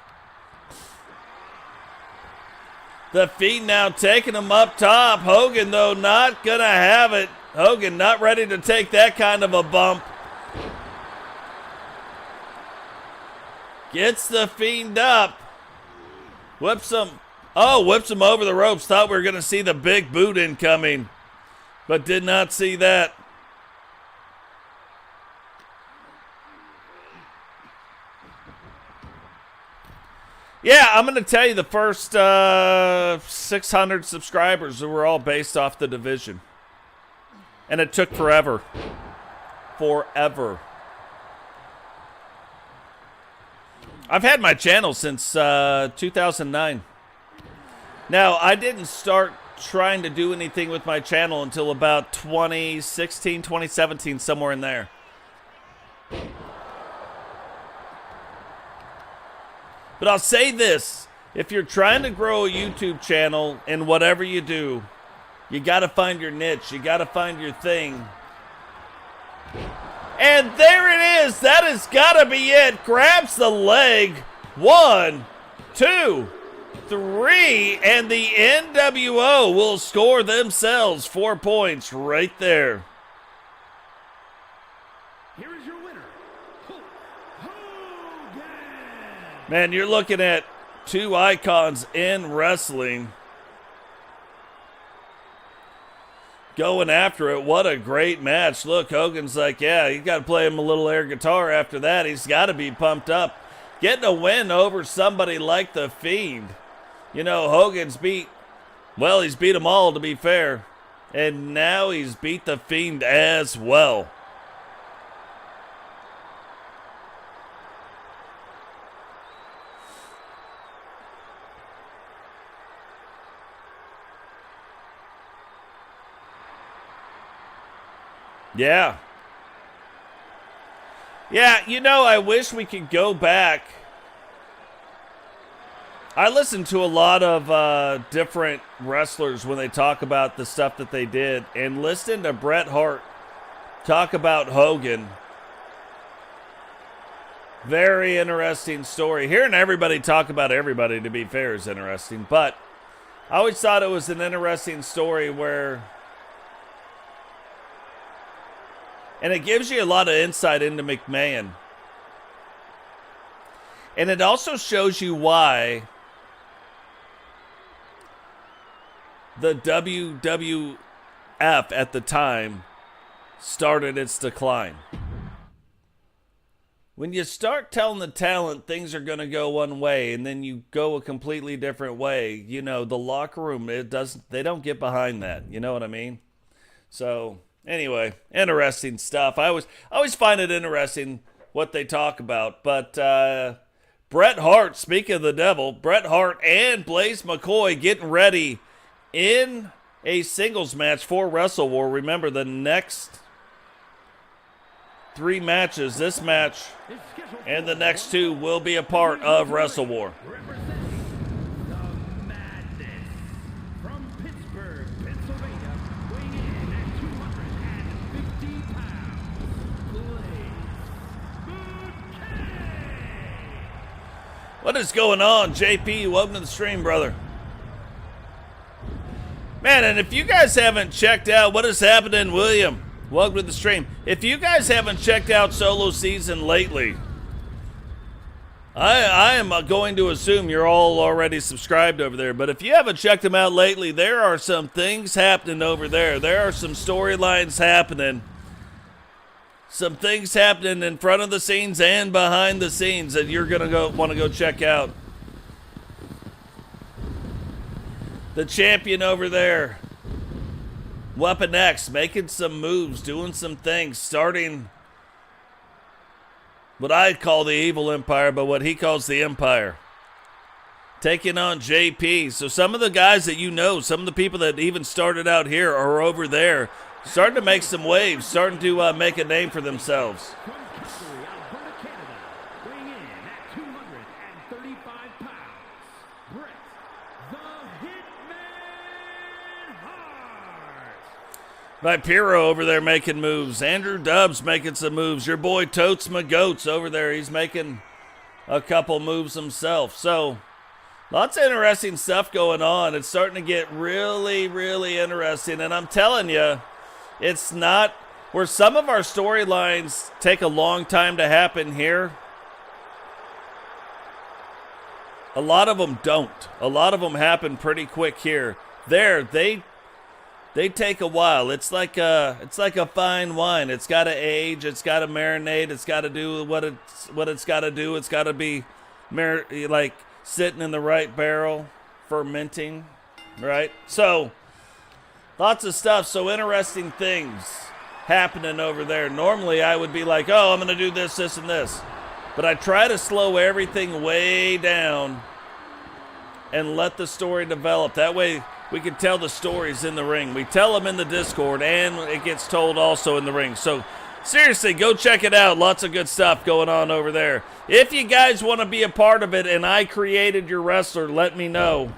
Speaker 1: The Fiend now taking him up top. Hogan, though, not going to have it. Hogan not ready to take that kind of a bump. Gets the Fiend up. Whips him. Oh, whips him over the ropes. Thought we were going to see the big boot incoming, but did not see that. Yeah, I'm going to tell you the first 600 subscribers were all based off the division. And it took forever. Forever. I've had my channel since 2009. Now, I didn't start trying to do anything with my channel until about 2016, 2017, somewhere in there. But I'll say this. If you're trying to grow a YouTube channel and whatever you do, you got to find your niche. You got to find your thing. And there it is. That has got to be it. Grabs the leg. 1, 2, 3. And the NWO will score themselves 4 points right there.
Speaker 2: Here is your winner, Hogan.
Speaker 1: Man, you're looking at two icons in wrestling going after it. What a great match. Look, Hogan's like, yeah, you got to play him a little air guitar after that. He's got to be pumped up. Getting a win over somebody like the Fiend. You know, Hogan's he's beat them all, to be fair. And now he's beat the Fiend as well. Yeah. Yeah, you know, I wish we could go back. I listen to a lot of different wrestlers when they talk about the stuff that they did, and listening to Bret Hart talk about Hogan. Very interesting story. Hearing everybody talk about everybody, to be fair, is interesting, but I always thought it was an interesting story where... And it gives you a lot of insight into McMahon. And it also shows you why the WWF at the time started its decline. When you start telling the talent things are going to go one way and then you go a completely different way, you know, the locker room, they don't get behind that. You know what I mean? So... Anyway, interesting stuff. I always find it interesting what they talk about. But Bret Hart, speaking of the devil, Bret Hart and Blaise McCoy getting ready in a singles match for Wrestle War. Remember, the next 3 matches, this match and the next 2, will be a part of Wrestle War. What is going on, JP? Welcome to the stream, brother. Man, and if you guys haven't checked out what is happening, William, welcome to the stream. If you guys haven't checked out Solo Season lately, I am going to assume you're all already subscribed over there. But if you haven't checked them out lately, there are some things happening over there. There are some storylines happening. Some things happening in front of the scenes and behind the scenes that you're going to want to go check out. The champion over there, Weapon X, making some moves, doing some things, starting what I call the Evil Empire, but what he calls the Empire. Taking on JP. So some of the guys that you know, some of the people that even started out here are over there. Starting to make some waves, starting to make a name for themselves.
Speaker 2: From Calgary, Alberta, Canada, weighing in at 235 pounds, Bret the Hitman Hart.
Speaker 1: Vipero over there making moves. Andrew Dubbs making some moves. Your boy Totes McGotes over there, he's making a couple moves himself. So, lots of interesting stuff going on. It's starting to get really, really interesting. And I'm telling you, it's not where some of our storylines take a long time to happen here. A lot of them don't. A lot of them happen pretty quick here. There, they take a while. It's like a fine wine. It's got to age. It's got to marinate. It's got to do what it's got to do. It's got to be like sitting in the right barrel, fermenting, right? So. Lots of stuff, so interesting things happening over there. Normally, I would be like, oh, I'm going to do this, this, and this. But I try to slow everything way down and let the story develop. That way, we can tell the stories in the ring. We tell them in the Discord, and it gets told also in the ring. So Seriously, go check it out. Lots of good stuff going on over there. If you guys want to be a part of it and I created your wrestler, let me know.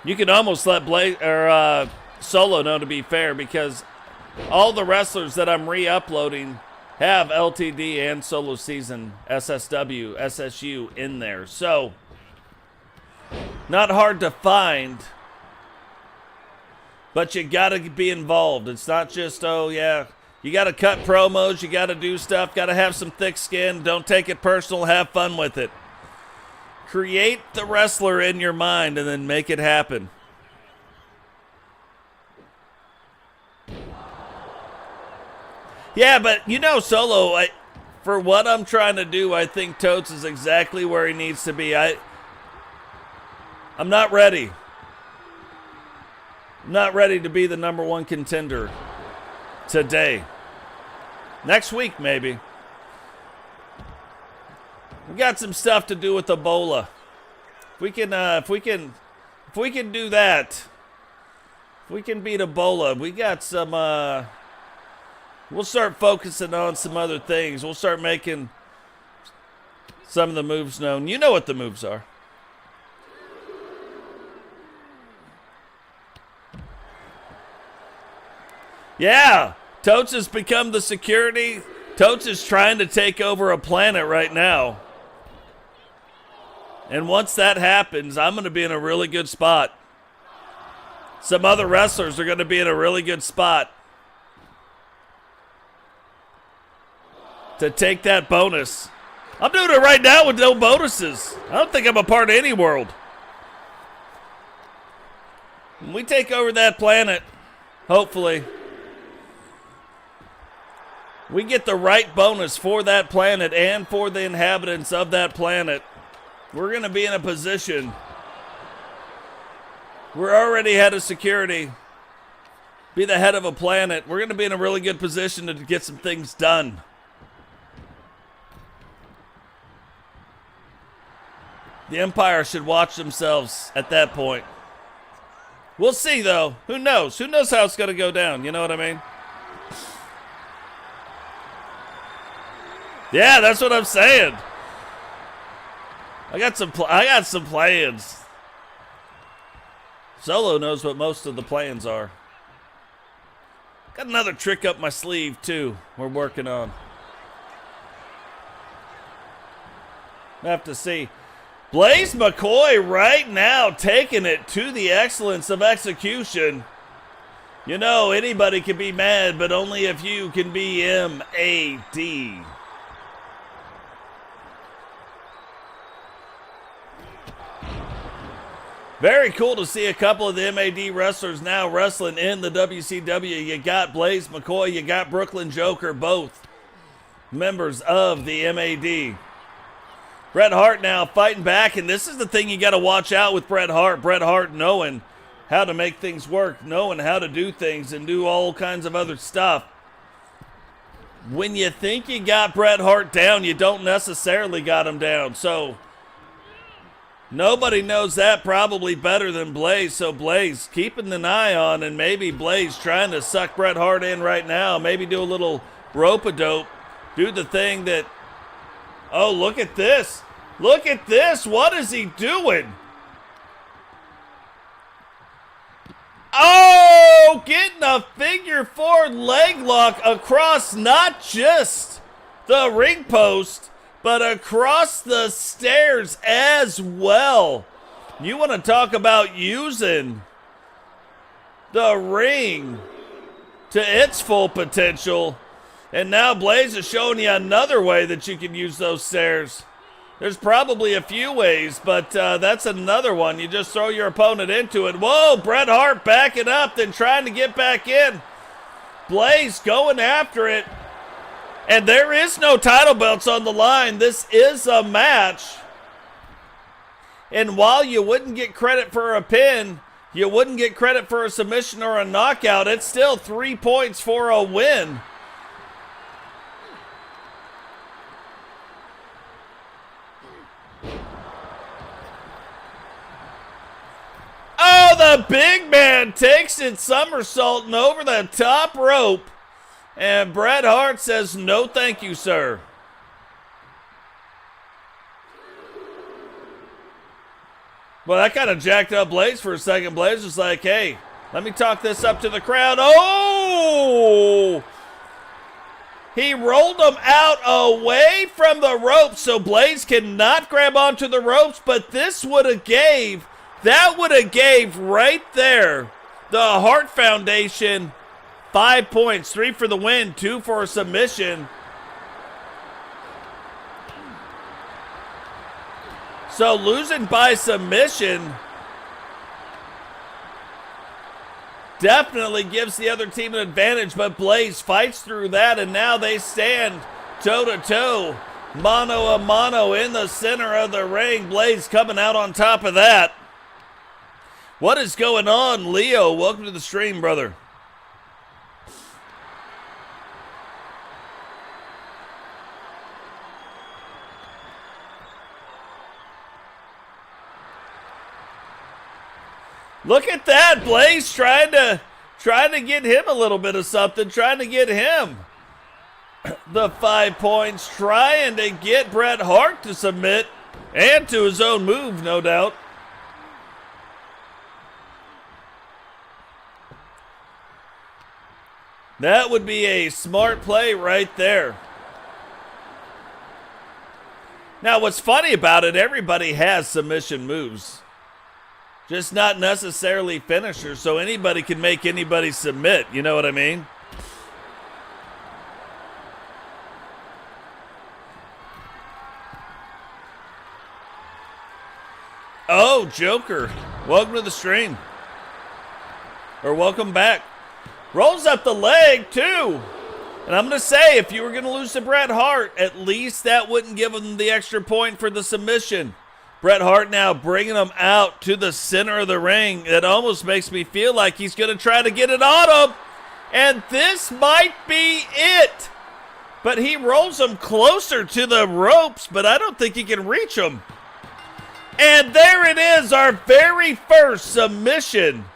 Speaker 1: You can almost let Blaise or Solo know, to be fair, because all the wrestlers that I'm re-uploading have LTD and Solo Season, SSW, SSU in there. So, not hard to find, but you got to be involved. It's not just, oh, yeah, you got to cut promos, you got to do stuff, got to have some thick skin. Don't take it personal, have fun with it. Create the wrestler in your mind and then make it happen. Yeah, but you know, Solo, for what I'm trying to do, I think Totes is exactly where he needs to be. I'm not ready. I'm not ready to be the #1 contender today. Next week, maybe. We got some stuff to do with Ebola. If we can do that, if we can beat Ebola, we got some. We'll start focusing on some other things. We'll start making some of the moves known. You know what the moves are. Yeah, Totes has become the security. Totes is trying to take over a planet right now. And once that happens, I'm going to be in a really good spot. Some other wrestlers are going to be in a really good spot to take that bonus. I'm doing it right now with no bonuses. I don't think I'm a part of any world. When we take over that planet, hopefully, we get the right bonus for that planet and for the inhabitants of that planet. We're going to be in a position. We're already head of security. Be the head of a planet. We're going to be in a really good position to get some things done. The Empire should watch themselves at that point. We'll see, though. Who knows? Who knows how it's going to go down? You know what I mean? Yeah, that's what I'm saying. I got some plans. Solo knows what most of the plans are. Got another trick up my sleeve, too, we're working on. I have to see. Blaise McCoy right now taking it to the excellence of execution. You know, anybody can be mad, but only if you can be M-A-D. Very cool to see a couple of the MAD wrestlers now wrestling in the WCW. You got Blaise McCoy, you got Brooklyn Joker, both members of the MAD. Bret Hart now fighting back, and this is the thing you got to watch out with Bret Hart. Bret Hart knowing how to make things work, knowing how to do things and do all kinds of other stuff. When you think you got Bret Hart down, you don't necessarily got him down. So nobody knows that probably better than Blaise. So Blaise keeping an eye on, and maybe Blaise trying to suck Bret Hart in right now. Maybe do a little rope-a-dope. Do the thing that, oh, look at this. Look at this. What is he doing? Oh, getting a figure four leg lock across not just the ring post, but across the stairs as well. You want to talk about using the ring to its full potential. And now Blaise is showing you another way that you can use those stairs. There's probably a few ways, but that's another one. You just throw your opponent into it. Whoa, Bret Hart backing up, then trying to get back in. Blaise going after it. And there is no title belts on the line. This is a match. And while you wouldn't get credit for a pin, you wouldn't get credit for a submission or a knockout, it's still 3 points for a win. Oh, the big man takes it somersaulting over the top rope. And Bret Hart says, no thank you, sir. Well, that kind of jacked up Blaise for a second. Blaise was like, hey, let me talk this up to the crowd. Oh! He rolled him out away from the ropes, so Blaise cannot grab onto the ropes, but this would have gave right there the Hart Foundation 5 points, 3 for the win, 2 for a submission. So losing by submission definitely gives the other team an advantage, but Blaise fights through that, and now they stand toe-to-toe, mano-a-mano in the center of the ring. Blaise coming out on top of that. What is going on, Leo? Welcome to the stream, brother. Look at that, Blaise trying to get him a little bit of something, trying to get him the 5 points, trying to get Bret Hart to submit and to his own move, no doubt. That would be a smart play right there. Now, what's funny about it, everybody has submission moves. Just not necessarily finishers, so anybody can make anybody submit. You know what I mean? Oh, Joker. Welcome to the stream. Or welcome back. Rolls up the leg, too. And I'm going to say, if you were going to lose to Bret Hart, at least that wouldn't give him the extra point for the submission. Bret Hart now bringing him out to the center of the ring. It almost makes me feel like he's going to try to get it on him. And this might be it. But he rolls him closer to the ropes, but I don't think he can reach him. And there it is, our very first submission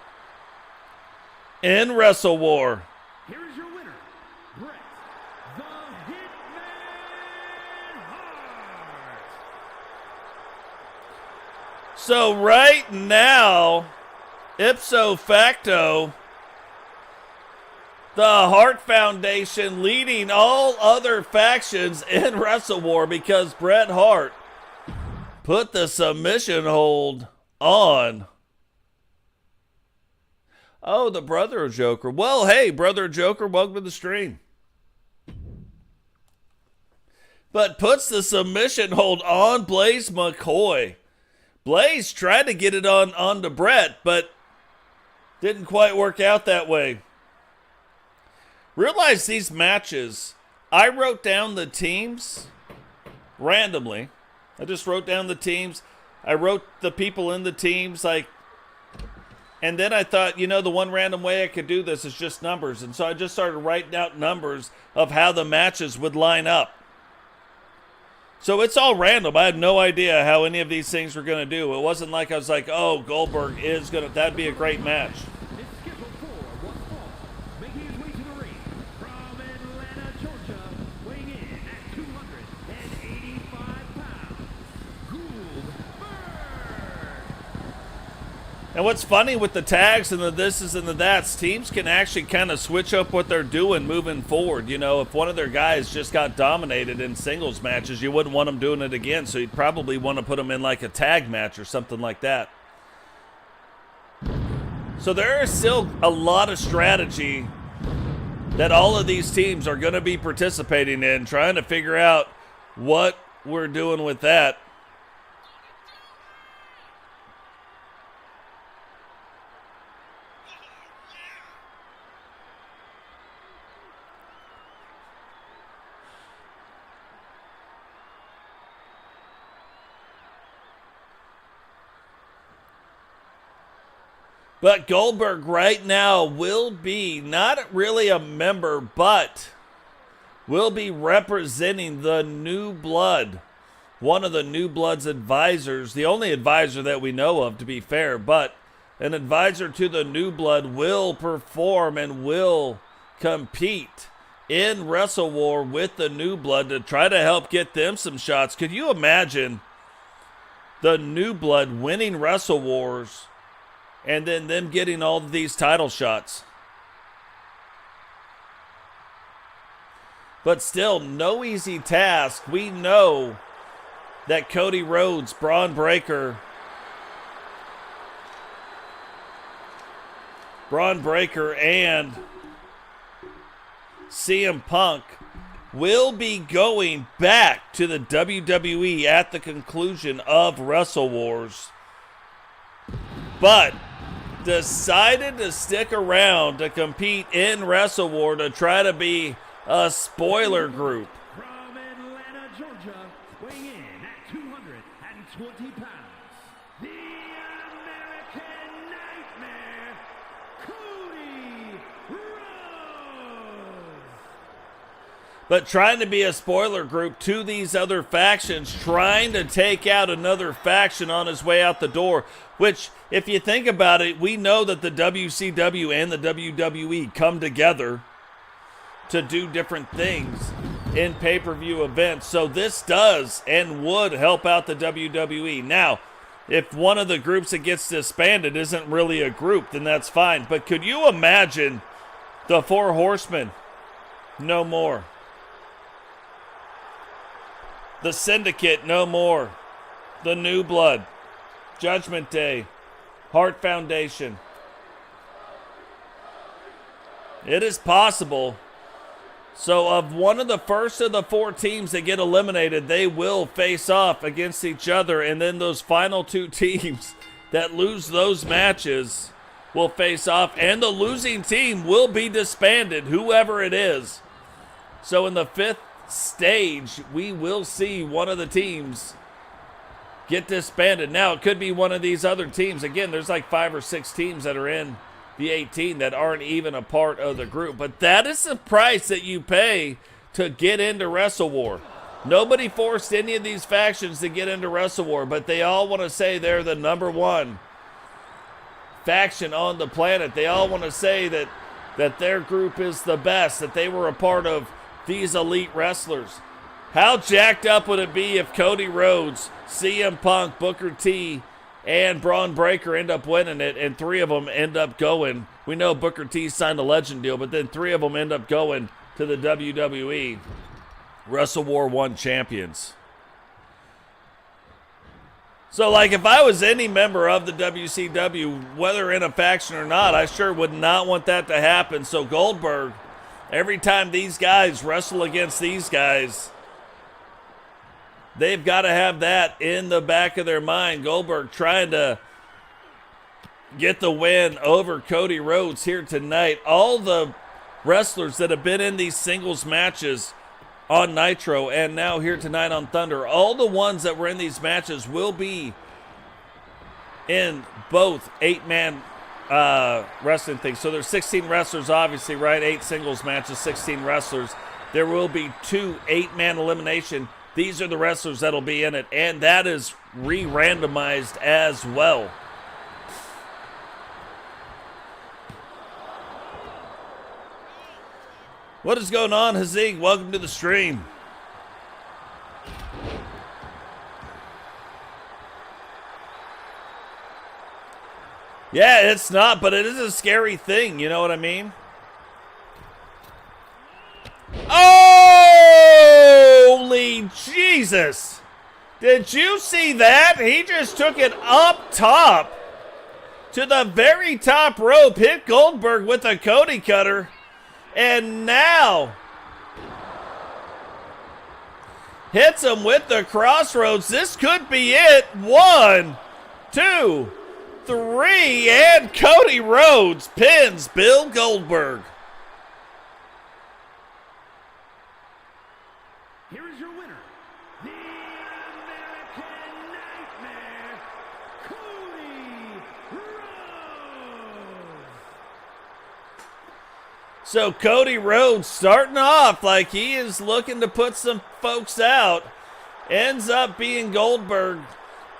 Speaker 1: in Wrestle War.
Speaker 2: Here is your winner, Bret the Hitman Hart.
Speaker 1: So right now, ipso facto, the Hart Foundation leading all other factions in Wrestle War because Bret Hart put the submission hold on. Oh, the brother of Joker. Well, hey, brother of Joker, welcome to the stream. But puts the submission hold on Blaise McCoy. Blaise tried to get it onto Bret, but didn't quite work out that way. Realize these matches, I wrote down the teams randomly. I just wrote down the teams. I wrote the people in the teams, and then I thought, the one random way I could do this is just numbers. And so I just started writing out numbers of how the matches would line up. So it's all random. I had no idea how any of these things were going to do. It wasn't like I was like, oh, Goldberg is going to, that'd be a great match.
Speaker 2: It's scheduled for one fall, making his way to the ring from Atlanta, Georgia, weighing in at 285 pounds, Goldberg.
Speaker 1: And what's funny with the tags and the thises and the that's, teams can actually kind of switch up what they're doing moving forward. If one of their guys just got dominated in singles matches, you wouldn't want them doing it again, so you'd probably want to put them in like a tag match or something like that. So there is still a lot of strategy that all of these teams are going to be participating in, trying to figure out what we're doing with that. But Goldberg right now will be not really a member, but will be representing the New Blood. One of the New Blood's advisors, the only advisor that we know of, to be fair, but an advisor to the New Blood will perform and will compete in Wrestle War with the New Blood to try to help get them some shots. Could you imagine the New Blood winning Wrestle Wars and then them getting all of these title shots? But still, no easy task. We know that Cody Rhodes, Braun Breaker, and CM Punk will be going back to the WWE at the conclusion of Wrestle Wars, but decided to stick around to compete in Wrestle War to try to be a spoiler group.
Speaker 2: From Atlanta, Georgia, weighing in at 220 pounds, the American Nightmare, Cody Rhodes.
Speaker 1: But trying to be a spoiler group to these other factions, trying to take out another faction on his way out the door, which, if you think about it, we know that the WCW and the WWE come together to do different things in pay-per-view events. So this does and would help out the WWE. Now, if one of the groups that gets disbanded isn't really a group, then that's fine. But could you imagine the Four Horsemen? No more. The Syndicate? No more. The New Blood, Judgment Day, Hart Foundation. It is possible. So of one of the first of the four teams that get eliminated, they will face off against each other. And then those final two teams that lose those matches will face off. And the losing team will be disbanded, whoever it is. So in the fifth stage, we will see one of the teams get disbanded. Now, it could be one of these other teams. Again, there's like 5 or 6 teams that are in the 18 that aren't even a part of the group. But that is the price that you pay to get into Wrestle War. Nobody forced any of these factions to get into Wrestle War, but they all want to say they're the number one faction on the planet. They all want to say that their group is the best, that they were a part of these elite wrestlers. How jacked up would it be if Cody Rhodes, CM Punk, Booker T, and Braun Breaker end up winning it, and 3 of them end up going. We know Booker T signed a legend deal, but then 3 of them end up going to the WWE Wrestle War 1 champions. So, like, if I was any member of the WCW, whether in a faction or not, I sure would not want that to happen. So Goldberg, every time these guys wrestle against these guys, they've got to have that in the back of their mind. Goldberg trying to get the win over Cody Rhodes here tonight. All the wrestlers that have been in these singles matches on Nitro and now here tonight on Thunder, all the ones that were in these matches will be in both 8-man wrestling things. So there's 16 wrestlers, obviously, right? 8 singles matches, 16 wrestlers. There will be 2 8-man elimination. These are the wrestlers that'll be in it, and that is re-randomized as well. What is going on, Hazig? Welcome to the stream. Yeah, it's not, but it is a scary thing, you know what I mean? Holy Jesus! Did you see that? He just took it up top to the very top rope, hit Goldberg with a Cody cutter, and now hits him with the crossroads. This could be it. 1, 2, 3, and Cody Rhodes pins Bill Goldberg.
Speaker 2: Here is your winner, the American Nightmare, Cody Rhodes.
Speaker 1: So Cody Rhodes starting off like he is looking to put some folks out. Ends up being Goldberg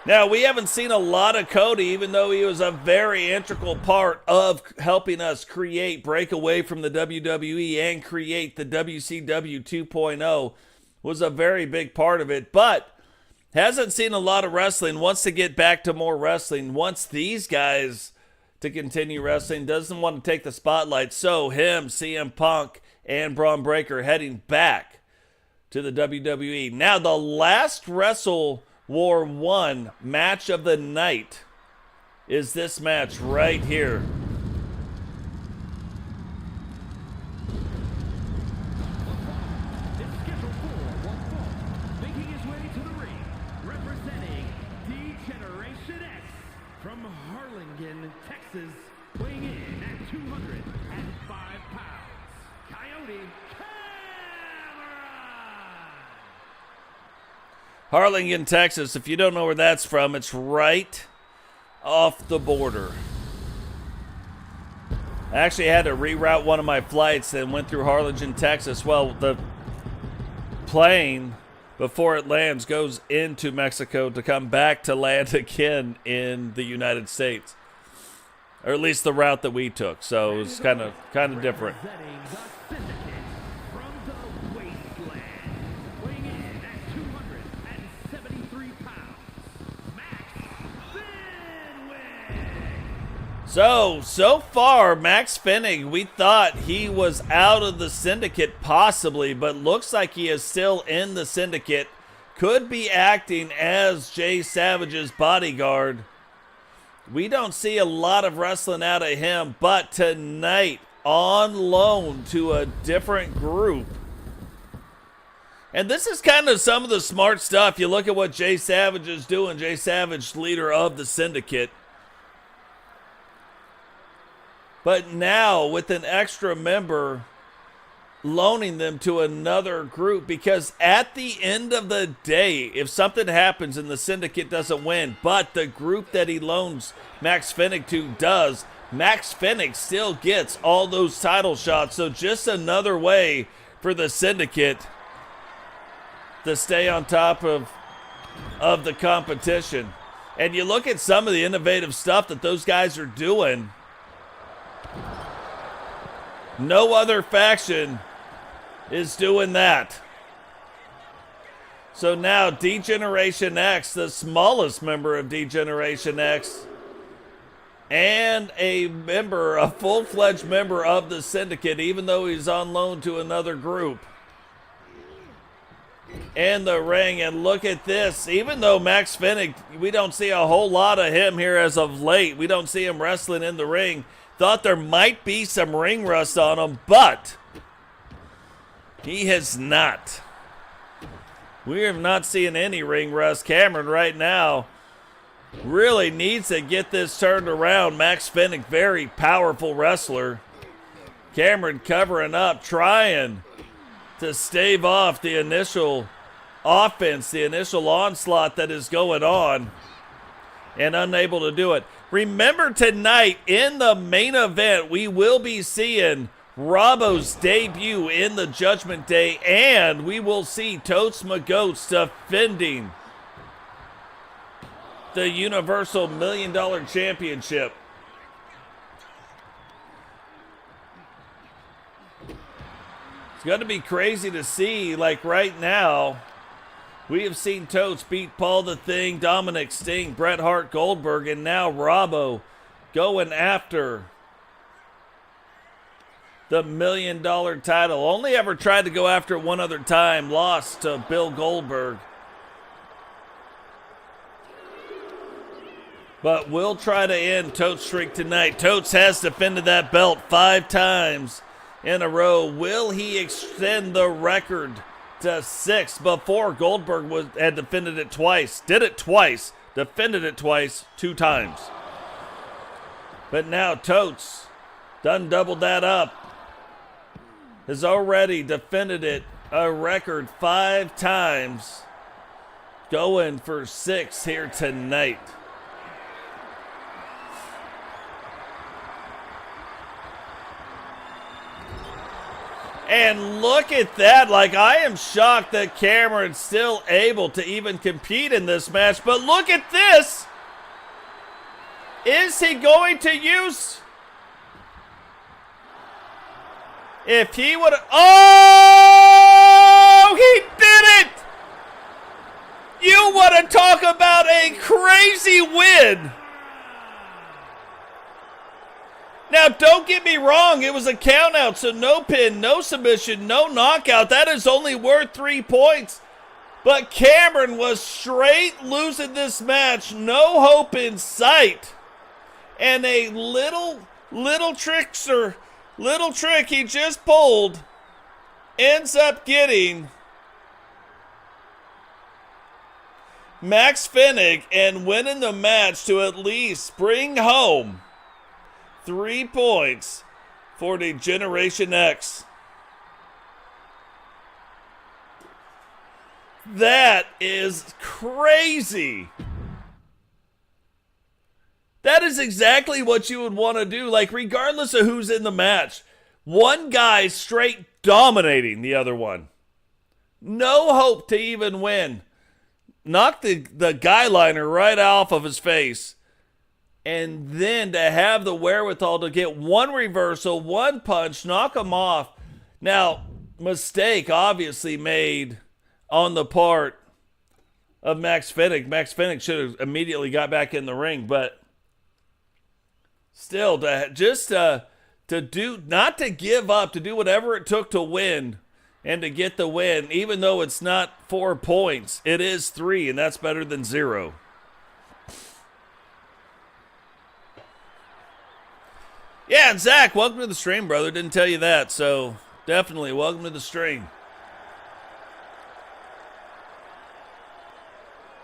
Speaker 1: Now, we haven't seen a lot of Cody, even though he was a very integral part of helping us break away from the WWE and create the WCW 2.0, was a very big part of it, but hasn't seen a lot of wrestling, wants to get back to more wrestling, wants these guys to continue wrestling, doesn't want to take the spotlight, so him, CM Punk, and Braun Breaker heading back to the WWE. Now, the last Wrestle War 1 match of the night is this match right here.
Speaker 2: It's scheduled for one fall, making his way to the ring, representing D-Generation X from Harlingen, Texas, weighing in at 205 pounds, Coyote Cam!
Speaker 1: Harlingen, Texas. If you don't know where that's from, it's right off the border. I actually had to reroute one of my flights and went through Harlingen, Texas. Well, the plane, before it lands, goes into Mexico to come back to land again in the United States. Or at least the route that we took. So it was kind of different.
Speaker 2: Representing the Syndicate from the wasteland, weighing in at 273 pounds, Max Fenig.
Speaker 1: So far, Max Fenig, we thought he was out of the Syndicate possibly, but looks like he is still in the Syndicate. Could be acting as Jay Savage's bodyguard. We don't see a lot of wrestling out of him, but tonight, on loan to a different group. And this is kind of some of the smart stuff. You look at what Jay Savage is doing. Jay Savage, leader of the Syndicate. But now, with an extra member, loaning them to another group, because at the end of the day, if something happens and the Syndicate doesn't win, but the group that he loans Max Fenig to does, Max Fenig still gets all those title shots. So just another way for the Syndicate to stay on top of the competition. And you look at some of the innovative stuff that those guys are doing. No other faction is doing that. So now D-Generation X, the smallest member of D-Generation X, and a full-fledged member of the Syndicate, even though he's on loan to another group, in the ring. And look at this. Even though Max Fenig, we don't see a whole lot of him here as of late. We don't see him wrestling in the ring. Thought there might be some ring rust on him, but he has not. We are not seeing any ring rust. Cameron right now really needs to get this turned around. Max Fenig, very powerful wrestler. Cameron covering up, trying to stave off the initial offense, the initial onslaught that is going on, and unable to do it. Remember, tonight in the main event, we will be seeing Robbo's debut in the Judgment Day, and we will see Totes McGotes defending the Universal $1 Million Championship. It's going to be crazy to see. Like right now, we have seen Totes beat Paul the Thing, Dominic Sting, Bret Hart, Goldberg, and now Robbo going after the $1 Million title. Only ever tried to go after it one other time, lost to Bill Goldberg. But we'll try to end Totes' streak tonight. Totes has defended that belt 5 times in a row. Will he extend the record to 6 before Goldberg had defended it twice? Did it twice, defended it twice, 2 times. But now Totes done doubled that up. Has already defended it a record 5 times. Going for 6 here tonight. And look at that. Like, I am shocked that Cameron's still able to even compete in this match. But look at this. Is he going to use... If he would have... Oh! He did it! You want to talk about a crazy win. Now, don't get me wrong. It was a countout, so no pin, no submission, no knockout. That is only worth 3 points. But Cameron was straight losing this match. No hope in sight. And a little trick he just pulled ends up getting Max Fenig and winning the match to at least bring home 3 points for the Generation X. That is crazy. That is exactly what you would want to do. Like, regardless of who's in the match, one guy straight dominating the other one. No hope to even win. Knock the guy liner right off of his face. And then to have the wherewithal to get one reversal, one punch, knock him off. Now, mistake obviously made on the part of Max Fenig. Max Fenig should have immediately got back in the ring, but still, to do, not to give up, to do whatever it took to win and to get the win, even though it's not 4 points, it is 3, and that's better than 0. Yeah, and Zach, welcome to the stream, brother. Didn't tell you that, so definitely welcome to the stream.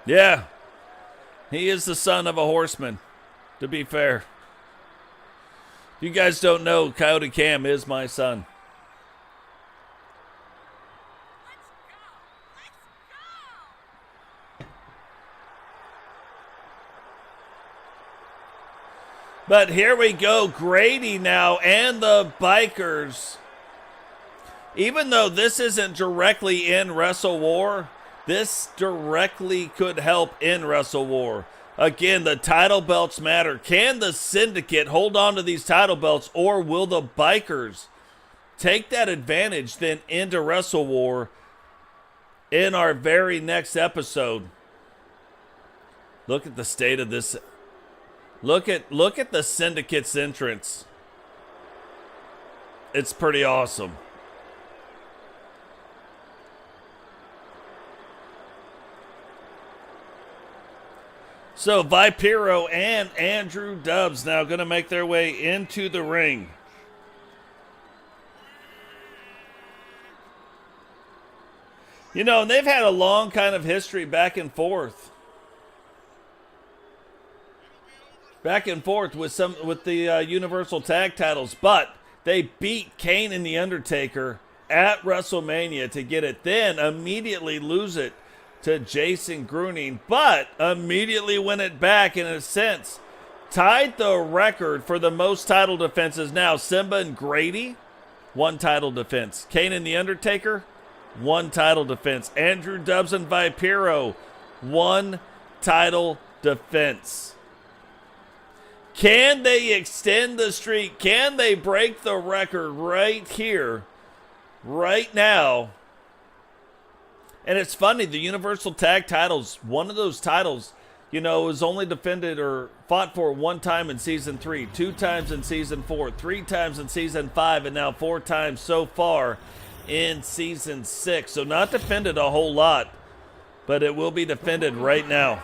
Speaker 1: Yeah, he is the son of a horseman, to be fair. If you guys don't know, Coyote Cam is my son. But here we go, Grady now and the Bikers. Even though this isn't directly in Wrestle War, this directly could help in Wrestle War. Again, the title belts matter. Can the Syndicate hold on to these title belts, or will the Bikers take that advantage then into Wrestle War in our very next episode? Look at the state of this. Look at the Syndicate's entrance. It's pretty awesome. So Vipero and Andrew Dubs now going to make their way into the ring. You know, and they've had a long kind of history back and forth. Back and forth with the Universal Tag Titles, but they beat Kane and The Undertaker at WrestleMania to get it, then immediately lose it to Jason Gruning, but immediately win it back, in a sense. Tied the record for the most title defenses now. Simba and Grady, 1 title defense. Kane and The Undertaker, 1 title defense. Andrew Dubs and Vipero, 1 title defense. Can they extend the streak? Can they break the record right here, right now? And it's funny, the Universal Tag Titles, one of those titles, you know, was only defended or fought for 1 time in Season 3, 2 times in Season 4, 3 times in Season 5, and now 4 times so far in Season 6. So not defended a whole lot, but it will be defended right now.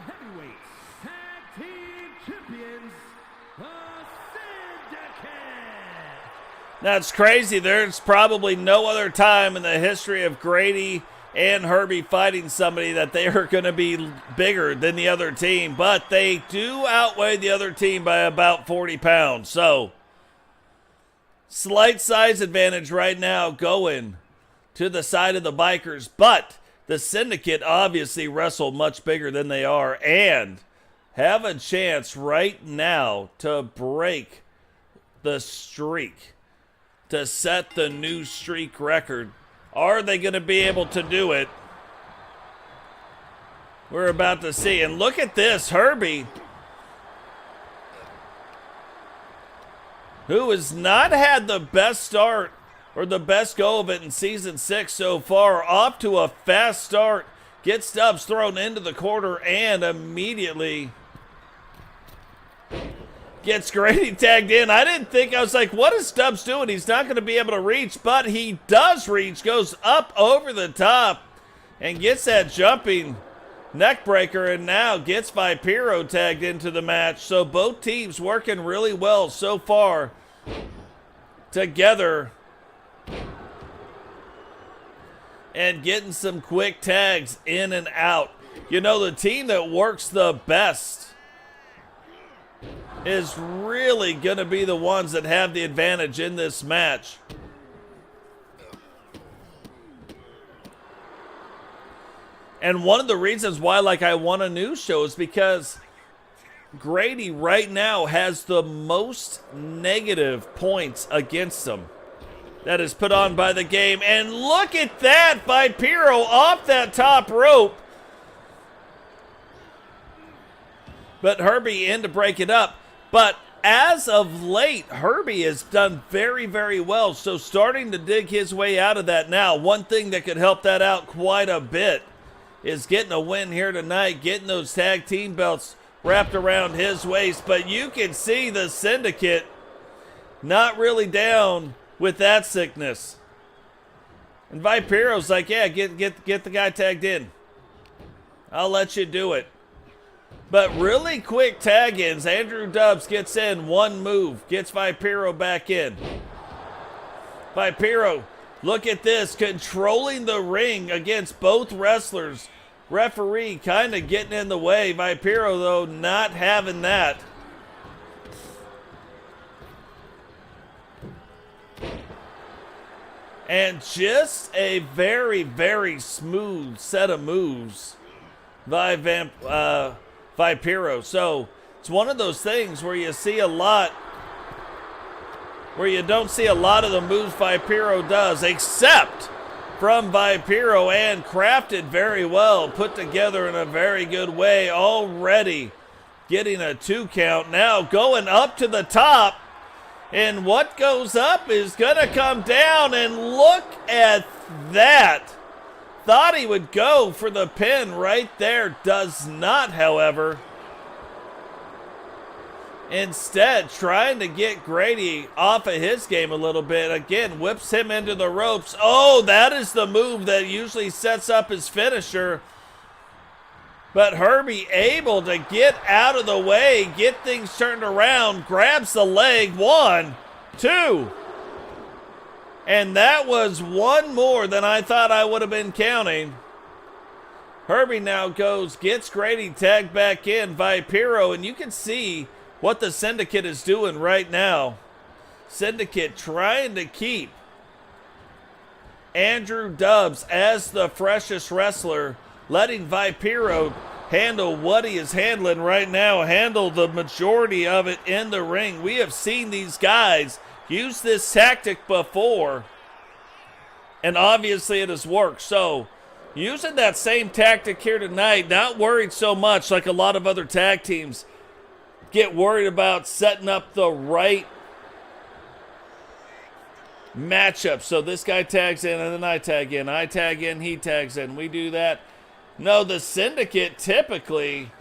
Speaker 2: Heavyweights Tag Team Champions, the Syndicate.
Speaker 1: That's crazy. There's probably no other time in the history of Grady and Herbie fighting somebody that they are going to be bigger than the other team, but they do outweigh the other team by about 40 pounds. So, slight size advantage right now going to the side of the bikers, but the Syndicate obviously wrestle much bigger than they are and have a chance right now to break the streak, to set the new streak record. Are they going to be able to do it? We're about to see. And look at this, Herbie, who has not had the best start or the best go of it in Season 6 so far, off to a fast start, gets Stubbs thrown into the corner and immediately gets Grady tagged in. I was like, what is Stubbs doing? He's not going to be able to reach, but he does reach, goes up over the top, and gets that jumping neck breaker, and now gets Vipero tagged into the match. So both teams working really well so far together and getting some quick tags in and out. You know, the team that works the best is really going to be the ones that have the advantage in this match. And one of the reasons why, I want a news show is because Grady right now has the most negative points against him that is put on by the game. And look at that, Vipero off that top rope. But Herbie in to break it up. But as of late, Herbie has done very, very well. So starting to dig his way out of that now. One thing that could help that out quite a bit is getting a win here tonight, getting those tag team belts wrapped around his waist. But you can see the Syndicate not really down with that sickness. And Vipero's like, yeah, get the guy tagged in. I'll let you do it. But really quick tag-ins. Andrew Dubs gets in, one move, gets Vipero back in. Vipero, look at this, controlling the ring against both wrestlers. Referee kind of getting in the way. Vipero, though, not having that. And just a very, very smooth set of moves by Vipero. So it's one of those things where you see a lot, where you don't see a lot of the moves Vipero does, except from Vipero, and crafted very well, put together in a very good way, already getting a 2 count. Now going up to the top, and what goes up is going to come down, and look at that. Thought he would go for the pin right there. Does not, however. Instead, trying to get Grady off of his game a little bit. Again, whips him into the ropes. Oh, that is the move that usually sets up his finisher. But Herbie able to get out of the way, get things turned around, grabs the leg. 1, 2. And that was one more than I thought I would have been counting. Herbie now goes, gets Grady tagged back in, Vipero, and you can see what the Syndicate is doing right now. Syndicate trying to keep Andrew Dubs as the freshest wrestler, letting Vipero handle what he is handling right now, handle the majority of it in the ring. We have seen these guys use this tactic before, and obviously it has worked. So, using that same tactic here tonight, not worried so much like a lot of other tag teams get worried about setting up the right matchup. So this guy tags in, and then I tag in, he tags in, we do that. No, the Syndicate typically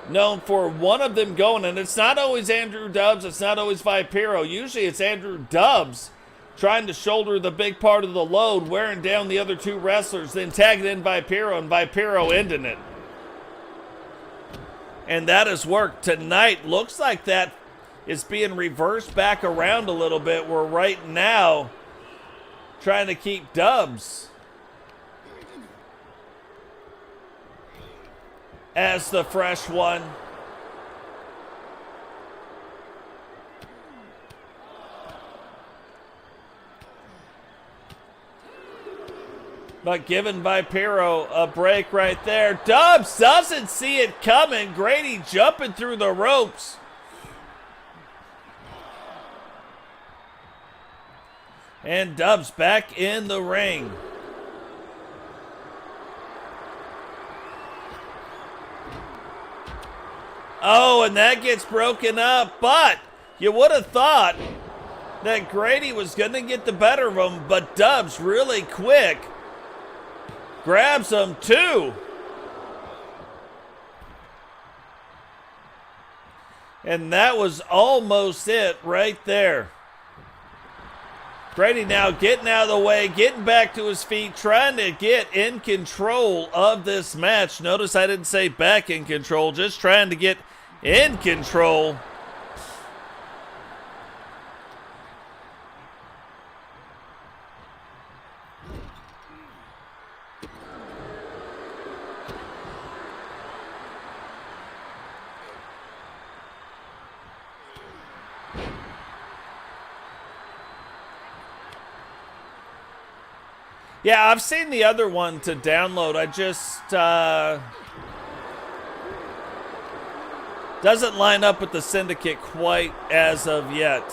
Speaker 1: known for one of them going, and it's not always Andrew Dubs, it's not always Vipero. Usually it's Andrew Dubs trying to shoulder the big part of the load, wearing down the other two wrestlers, then tagging in Vipero, and Vipero ending it. And that has worked tonight. Looks like that is being reversed back around a little bit. We're right now trying to keep Dubs as the fresh one. But giving Vipero a break right there. Dubs doesn't see it coming. Grady jumping through the ropes. And Dubs back in the ring. Oh, and that gets broken up. But you would have thought that Grady was going to get the better of him. But Dubs really quick grabs him too. And that was almost it right there. Grady now getting out of the way, getting back to his feet, trying to get in control of this match. Notice I didn't say back in control, just trying to get in control. Yeah, I've seen the other one to download. I just doesn't line up with the Syndicate quite as of yet.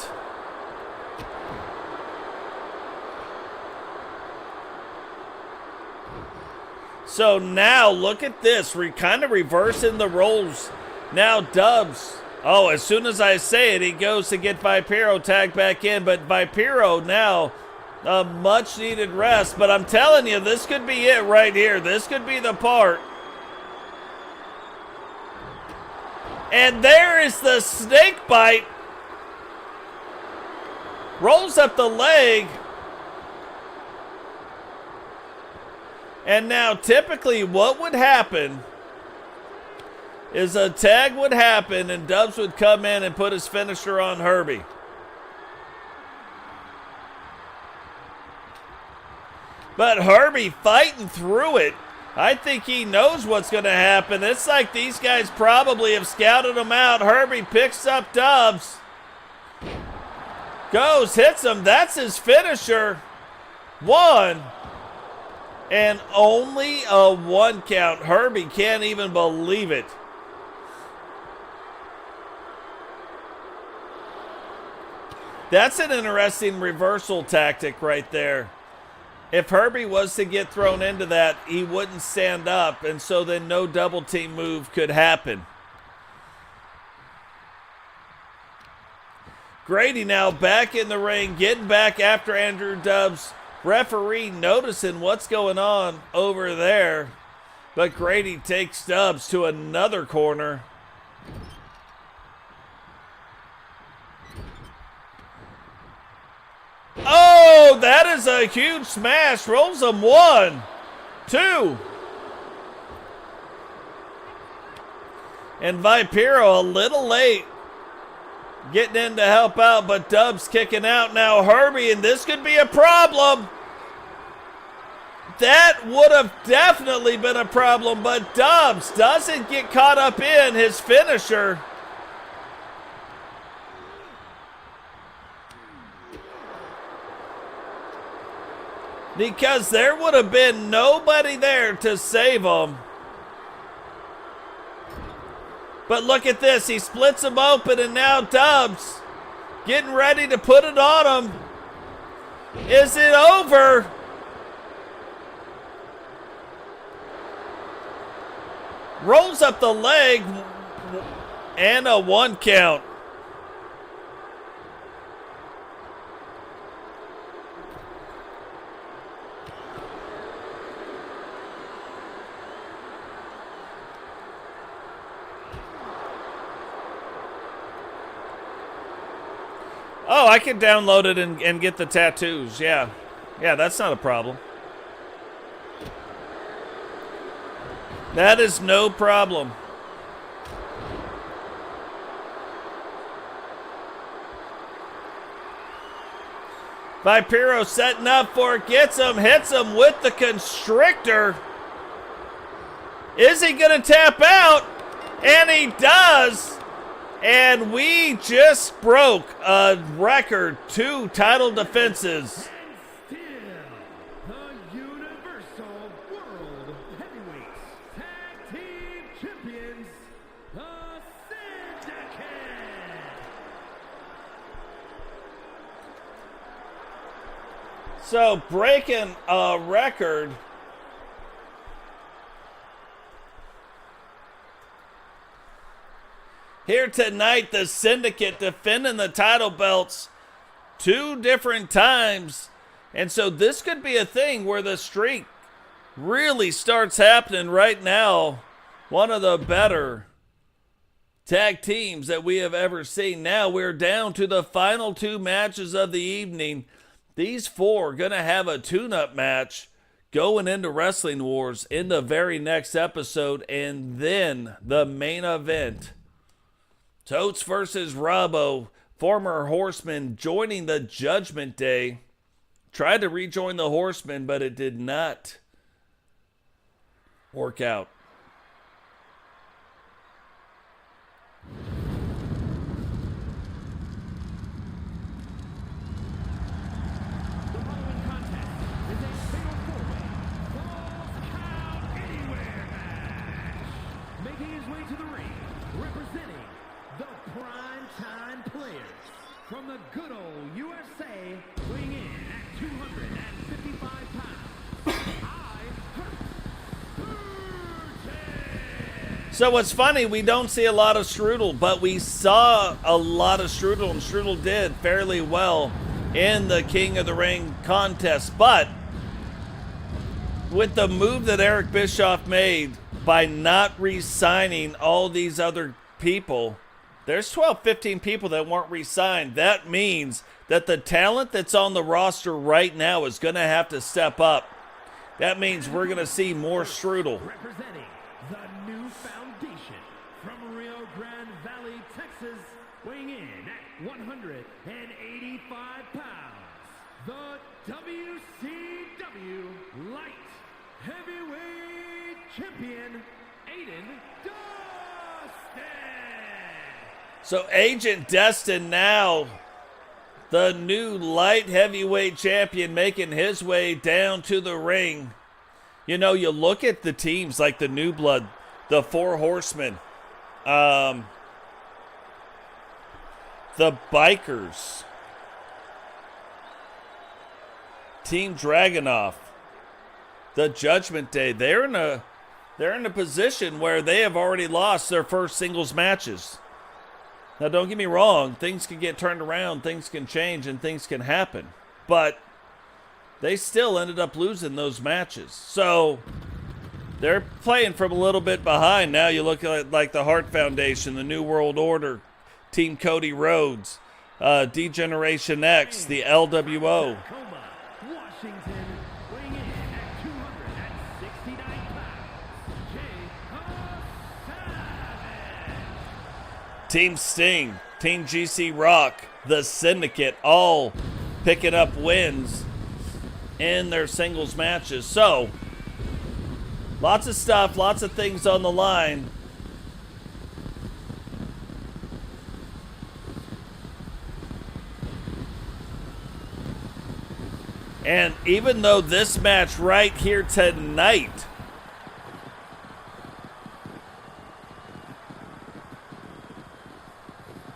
Speaker 1: So now look at this. We're kind of reversing the roles. Now Dubs. Oh, as soon as I say it, he goes to get Vipero tagged back in. But Vipero now a much needed rest, but I'm telling you, this could be it right here. This could be the part. And there is the snake bite. Rolls up the leg. And now typically what would happen is a tag would happen and Dubs would come in and put his finisher on Herbie. But Herbie fighting through it. I think he knows what's going to happen. It's like these guys probably have scouted him out. Herbie picks up Dubs. Goes, hits him. That's his finisher. One. And only a 1 count. Herbie can't even believe it. That's an interesting reversal tactic right there. If Herbie was to get thrown into that, he wouldn't stand up, and so then no double team move could happen. Grady now back in the ring, getting back after Andrew Dubs. Referee noticing what's going on over there, but Grady takes Dubs to another corner. Oh, that is a huge smash. Rolls him 1, 2. And Vipero a little late getting in to help out, but Dubs kicking out now. Herbie, and this could be a problem. That would have definitely been a problem, but Dubs doesn't get caught up in his finisher. Because there would have been nobody there to save him. But look at this. He splits him open, and now Dubs getting ready to put it on him. Is it over? Rolls up the leg and a 1 count. Oh, I can download it and get the tattoos. Yeah. Yeah, that's not a problem. That is no problem. Vipero setting up for it, gets him, hits him with the constrictor. Is he going to tap out? And he does. And we just broke a record 2 title defenses.
Speaker 2: And still, the Universal World Heavyweight Tag Team Champions, the Syndicate.
Speaker 1: So breaking a record. Here tonight, the Syndicate defending the title belts 2 different times. And so this could be a thing where the streak really starts happening right now. One of the better tag teams that we have ever seen. Now we're down to the final 2 matches of the evening. These 4 are going to have a tune-up match going into Wrestling Wars in the very next episode. And then the main event. Totes versus Robbo, former Horseman, joining the Judgment Day. Tried to rejoin the Horsemen, but it did not work out.
Speaker 2: The following contest is a fatal 4-way Falls Count Anywhere match. Making his way to the ring, representing the Prime Time Players from the good old USA, weighing in at 255 pounds.
Speaker 1: So what's funny, we don't see a lot of Strudel, but we saw a lot of Strudel, and Strudel did fairly well in the King of the Ring contest. But with the move that Eric Bischoff made by not re-signing all these other people, there's 12, 15 people that weren't re-signed. That means that the talent that's on the roster right now is going to have to step up. That means we're going to see more Strudel.
Speaker 2: Representing the new foundation from Rio Grande Valley, Texas, weighing in at 185 pounds, the WCW Light Heavyweight Champion, Aiden Destined.
Speaker 1: So Agent Destined now, the new light heavyweight champion, making his way down to the ring. You know, you look at the teams like the New Blood, the 4 Horsemen, the Bikers, Team Dragunov, the Judgment Day. They're in a position where they have already lost their first singles matches. Now, don't get me wrong, things can get turned around, things can change, and things can happen. But they still ended up losing those matches. So they're playing from a little bit behind. Now you look at like the Hart Foundation, the New World Order, Team Cody Rhodes, D-Generation X, the LWO.
Speaker 2: Washington, weighing in at 269 pounds,
Speaker 1: Team Sting, Team GC Rock, the Syndicate, all picking up wins in their singles matches. So, lots of stuff, lots of things on the line. And even though this match right here tonight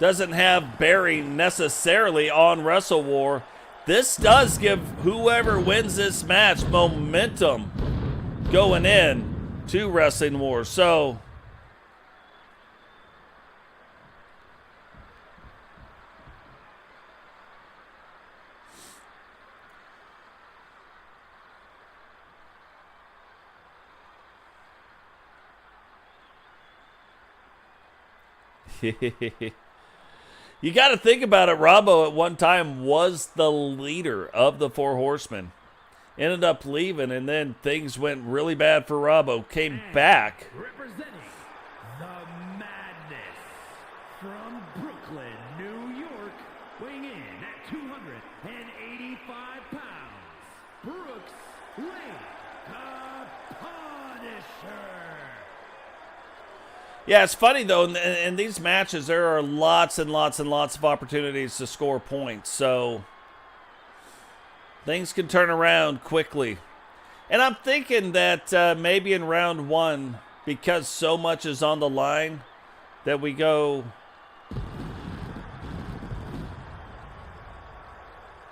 Speaker 1: doesn't have bearing necessarily on Wrestle War, this does give whoever wins this match momentum going in to Wrestling War. So you got to think about it. Robbo at one time was the leader of the 4 Horsemen. Ended up leaving, and then things went really bad for Robbo. Came back.
Speaker 2: representing the Madness from Brooklyn, New York, weighing in at 285 Brooks Lee, the Punisher.
Speaker 1: Yeah, it's funny, though, in these matches, there are lots and lots and lots of opportunities to score points. So things can turn around quickly. And I'm thinking that maybe in round one, because so much is on the line, that we go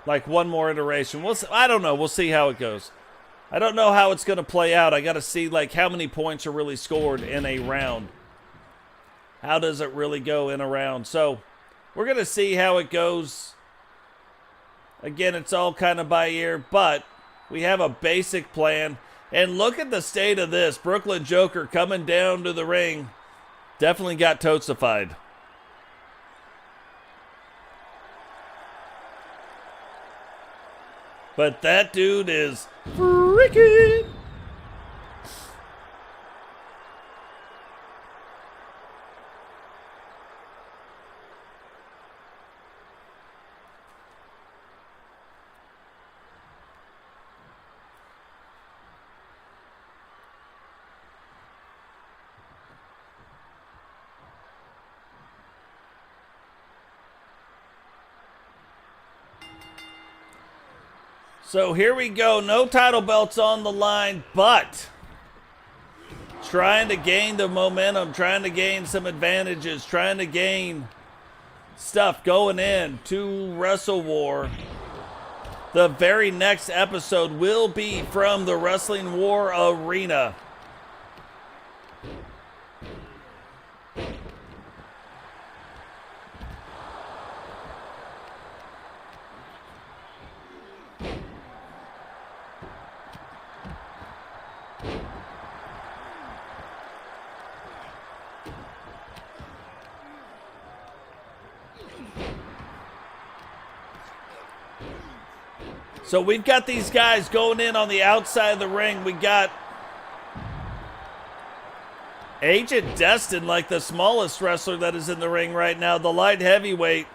Speaker 1: like one more iteration. I don't know. We'll see how it goes. I don't know how it's going to play out. I got to see like how many points are really scored in a round. How does it really go in a round? So we're going to see how it goes. Again, it's all kind of by ear, but we have a basic plan. And look at the state of this. Brooklyn Joker coming down to the ring. Definitely got totsified. But that dude is freaking. So here we go. No title belts on the line, but trying to gain the momentum, trying to gain some advantages, trying to gain stuff going in to Wrestle War. The very next episode will be from the Wrestling War Arena. So we've got these guys going in on the outside of the ring. We got Agent Destined, like the smallest wrestler that is in the ring right now, the light heavyweight,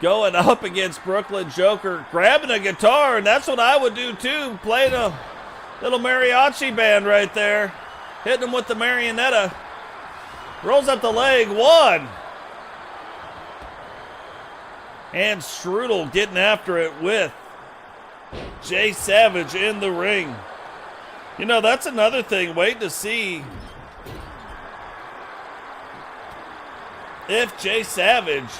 Speaker 1: going up against Brooklyn Joker, grabbing a guitar, and that's what I would do too, playing a little mariachi band right there, hitting him with the marionetta. Rolls up the leg, one. And Strudel getting after it with Jay Savage in the ring. You know, that's another thing. Wait to see if Jay Savage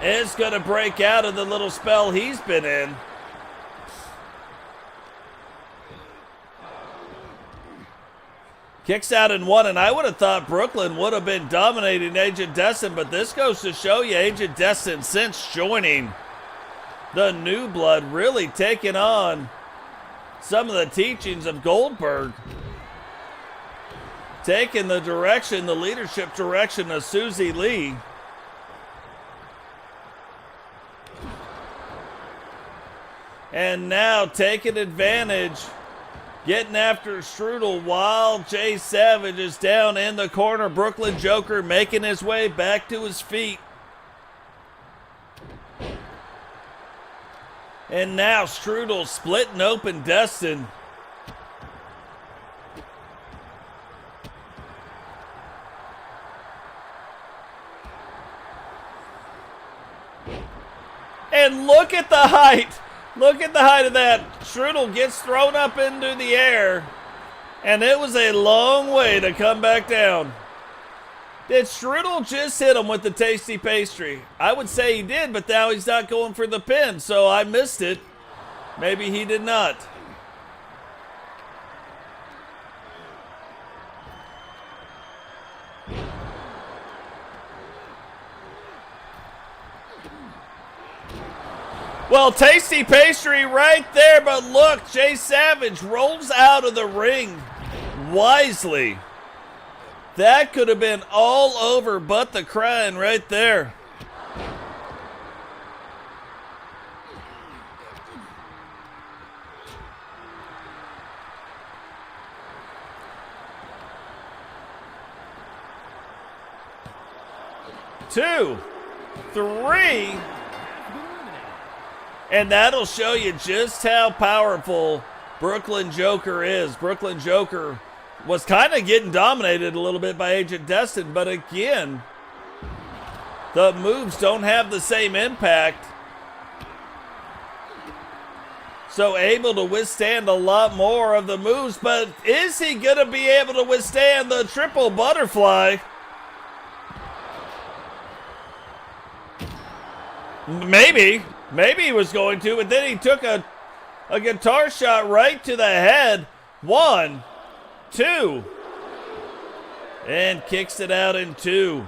Speaker 1: is going to break out of the little spell he's been in. Kicks out in one, and I would have thought Brooklyn would have been dominating Agent Destined, but this goes to show you Agent Destined, since joining the New Blood, really taking on some of the teachings of Goldberg, taking the direction, the leadership direction of Suzie Lee. And now taking advantage, getting after Strudel while Jay Savage is down in the corner. Brooklyn Joker making his way back to his feet. And now Strudel splitting open Destined. And look at the height. Look at the height of that. Strudel gets thrown up into the air. And it was a long way to come back down. Did Strudel just hit him with the tasty pastry? I would say he did, but now he's not going for the pin, so I missed it. Maybe he did not. Well, tasty pastry right there, but look, Jay Savage rolls out of the ring wisely. That could have been all over but the crying right there. Two, three. And that'll show you just how powerful Brooklyn Joker is. Brooklyn Joker was kind of getting dominated a little bit by Agent Destined, but again, the moves don't have the same impact. So able to withstand a lot more of the moves, but is he going to be able to withstand the triple butterfly? Maybe he was going to, but then he took a guitar shot right to the head. 1, 2, and kicks it out in 2.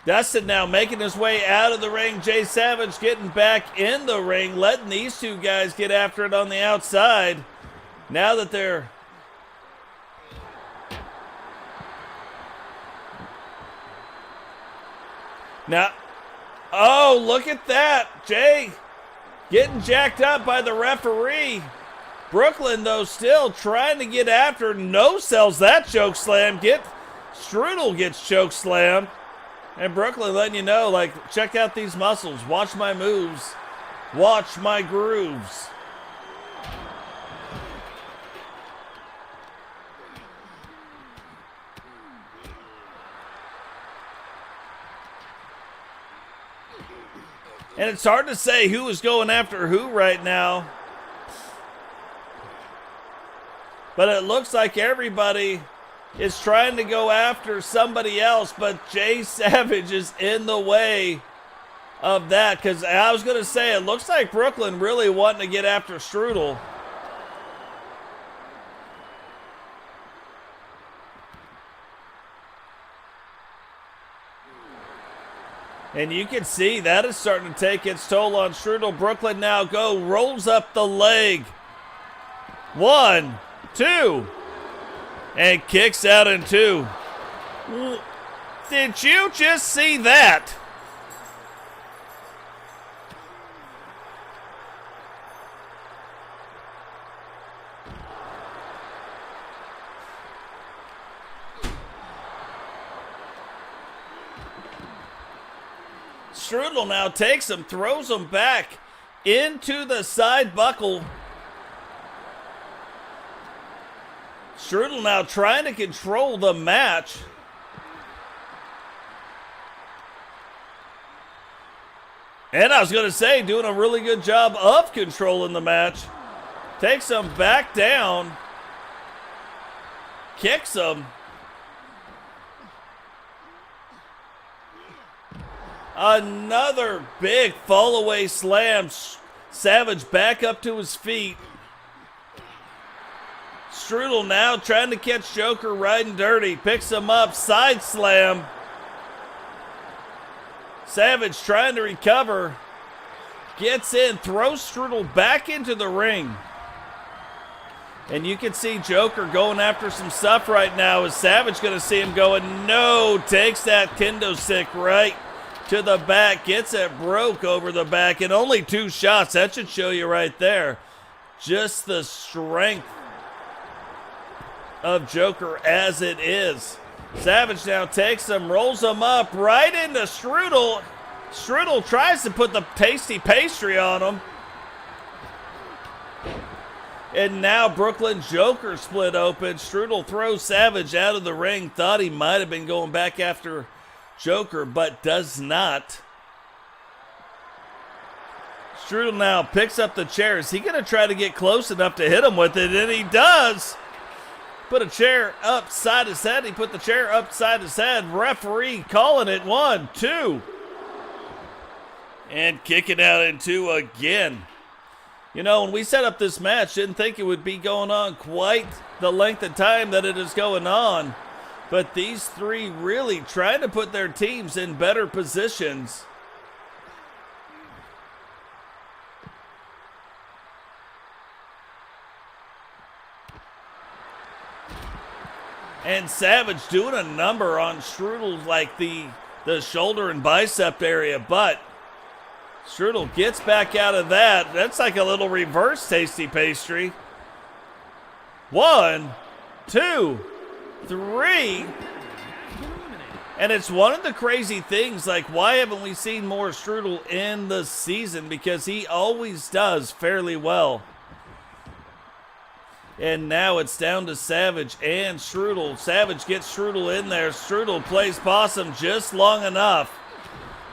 Speaker 1: Dustin now making his way out of the ring. Jay Savage getting back in the ring, letting these two guys get after it on the outside. Now that they're... Now, oh, look at that. Jay getting jacked up by the referee. Brooklyn, though, still trying to get after. No sells that choke slam. Strudel gets choke slammed. And Brooklyn letting you know, like, check out these muscles. Watch my moves. Watch my grooves. And it's hard to say who is going after who right now. But it looks like everybody is trying to go after somebody else, but Jay Savage is in the way of that. Because I was going to say, it looks like Brooklyn really wanting to get after Strudel. And you can see that is starting to take its toll on Strudel. Brooklyn now rolls up the leg. 1, 2. And kicks out in 2. Did you just see that? Strudel now takes him, throws him back into the side buckle. Strudel now trying to control the match. And I was going to say, doing a really good job of controlling the match. Takes him back down. Kicks him. Another big fall away slam. Savage back up to his feet. Strudel now trying to catch Joker riding dirty. Picks him up. Side slam. Savage trying to recover. Gets in. Throws Strudel back into the ring. And you can see Joker going after some stuff right now. Is Savage going to see him going? No. Takes that kendo stick right to the back. Gets it broke over the back. And only 2 shots. That should show you right there. Just the strength of Joker as it is. Savage now takes him, rolls him up right into Strudel. Strudel tries to put the tasty pastry on him. And now Brooklyn Joker split open. Strudel throws Savage out of the ring. Thought he might have been going back after Joker, but does not. Strudel now picks up the chair. Is he going to try to get close enough to hit him with it? And he does. Put a chair upside his head. He put the chair upside his head. Referee calling it. 1, 2. And kicking out in 2 again. You know, when we set up this match, didn't think it would be going on quite the length of time that it is going on. But these three really trying to put their teams in better positions. And Savage doing a number on Strudel, like the shoulder and bicep area, but Strudel gets back out of that. That's like a little reverse tasty pastry. 1, 2, 3. And it's one of the crazy things, like, why haven't we seen more Strudel in the season? Because he always does fairly well. And now it's down to Savage and Strudel. Savage gets Strudel in there. Strudel plays possum just long enough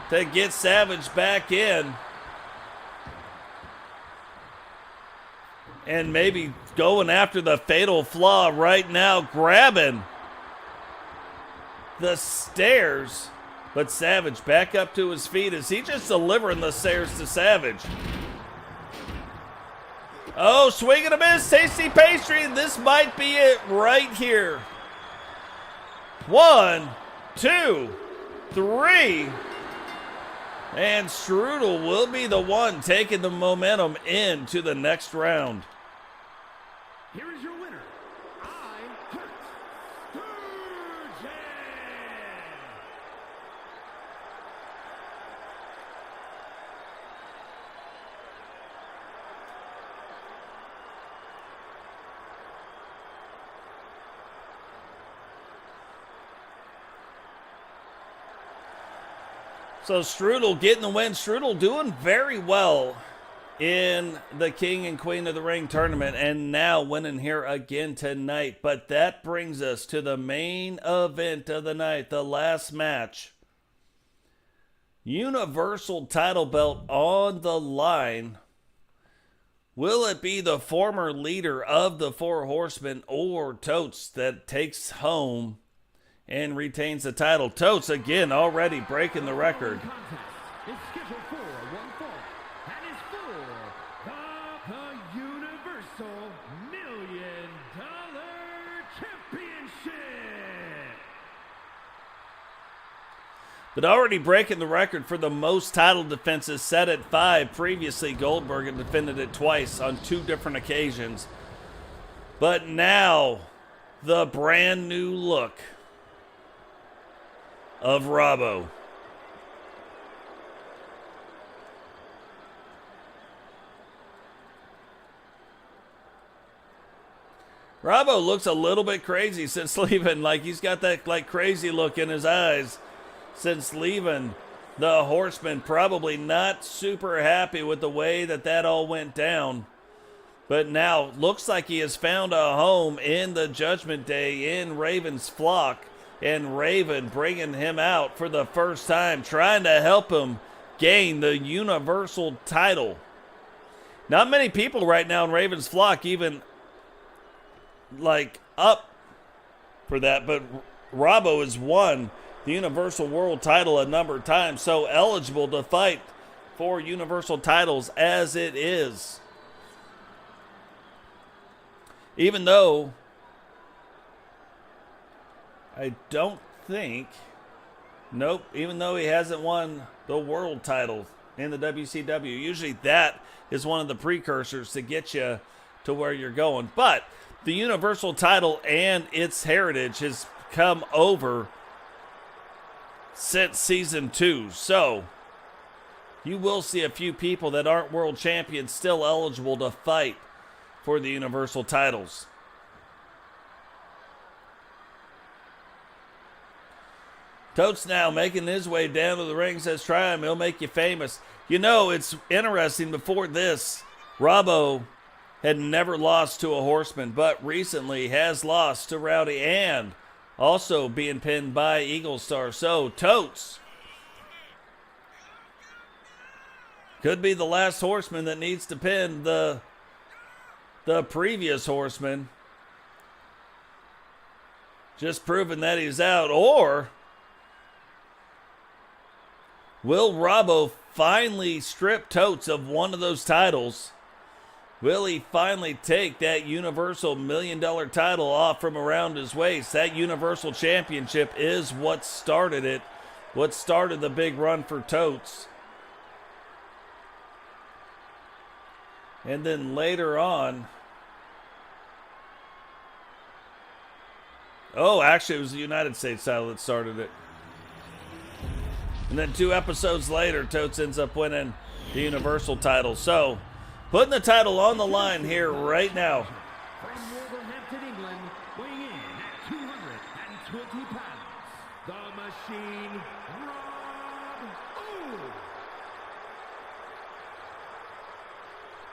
Speaker 1: to get Savage back in. And maybe going after the fatal flaw right now, grabbing the stairs. But Savage back up to his feet. Is he just delivering the stairs to Savage? Oh, swing and a miss, tasty pastry. This might be it right here. 1, 2, 3. And Strudel will be the one taking the momentum into the next round.
Speaker 2: Here is your winner, Hart.
Speaker 1: So Strudel getting the win. Strudel doing very well in the King and Queen of the Ring tournament, and now winning here again tonight. But that brings us to the main event of the night, the last match. Universal title belt on the line. Will it be the former leader of the Four Horsemen or Totes that takes home and retains the title? Totes again already breaking the record.
Speaker 2: It's scheduled for one fall, and is for the Universal $1 Million Championship.
Speaker 1: But already breaking the record for the most title defenses, set at 5. Previously, Goldberg had defended it twice on 2 different occasions. But now, the brand new look of Robbo. Robbo looks a little bit crazy since leaving. Like, he's got that like crazy look in his eyes since leaving the Horsemen. Probably not super happy with the way that all went down. But now looks like he has found a home in the Judgment Day in Raven's flock. And Raven bringing him out for the first time, trying to help him gain the Universal title. Not many people right now in Raven's flock even like up for that, but Robbo has won the Universal World title a number of times, so eligible to fight for Universal titles as it is. Even though I don't think, even though he hasn't won the world title in the WCW. Usually that is one of the precursors to get you to where you're going. But the Universal title and its heritage has come over since season 2. So you will see a few people that aren't world champions still eligible to fight for the Universal titles. Totes now making his way down to the ring, says, try him, he'll make you famous. You know, it's interesting, before this, Robbo had never lost to a Horseman, but recently has lost to Rowdy and also being pinned by Eagle Star. So, Totes could be the last Horseman that needs to pin the previous Horseman. Just proving that he's out. Or will Robbo finally strip Totes of one of those titles? Will he finally take that Universal $1 Million title off from around his waist? That Universal Championship is what started it, what started the big run for Totes. And then later on, actually it was the United States title that started it. And then 2 episodes later, Totes ends up winning the Universal title. So, putting the title on the line here right now.
Speaker 2: From Wolverhampton, Southampton, England, weighing in at 220 pounds, the Machine, Robbo.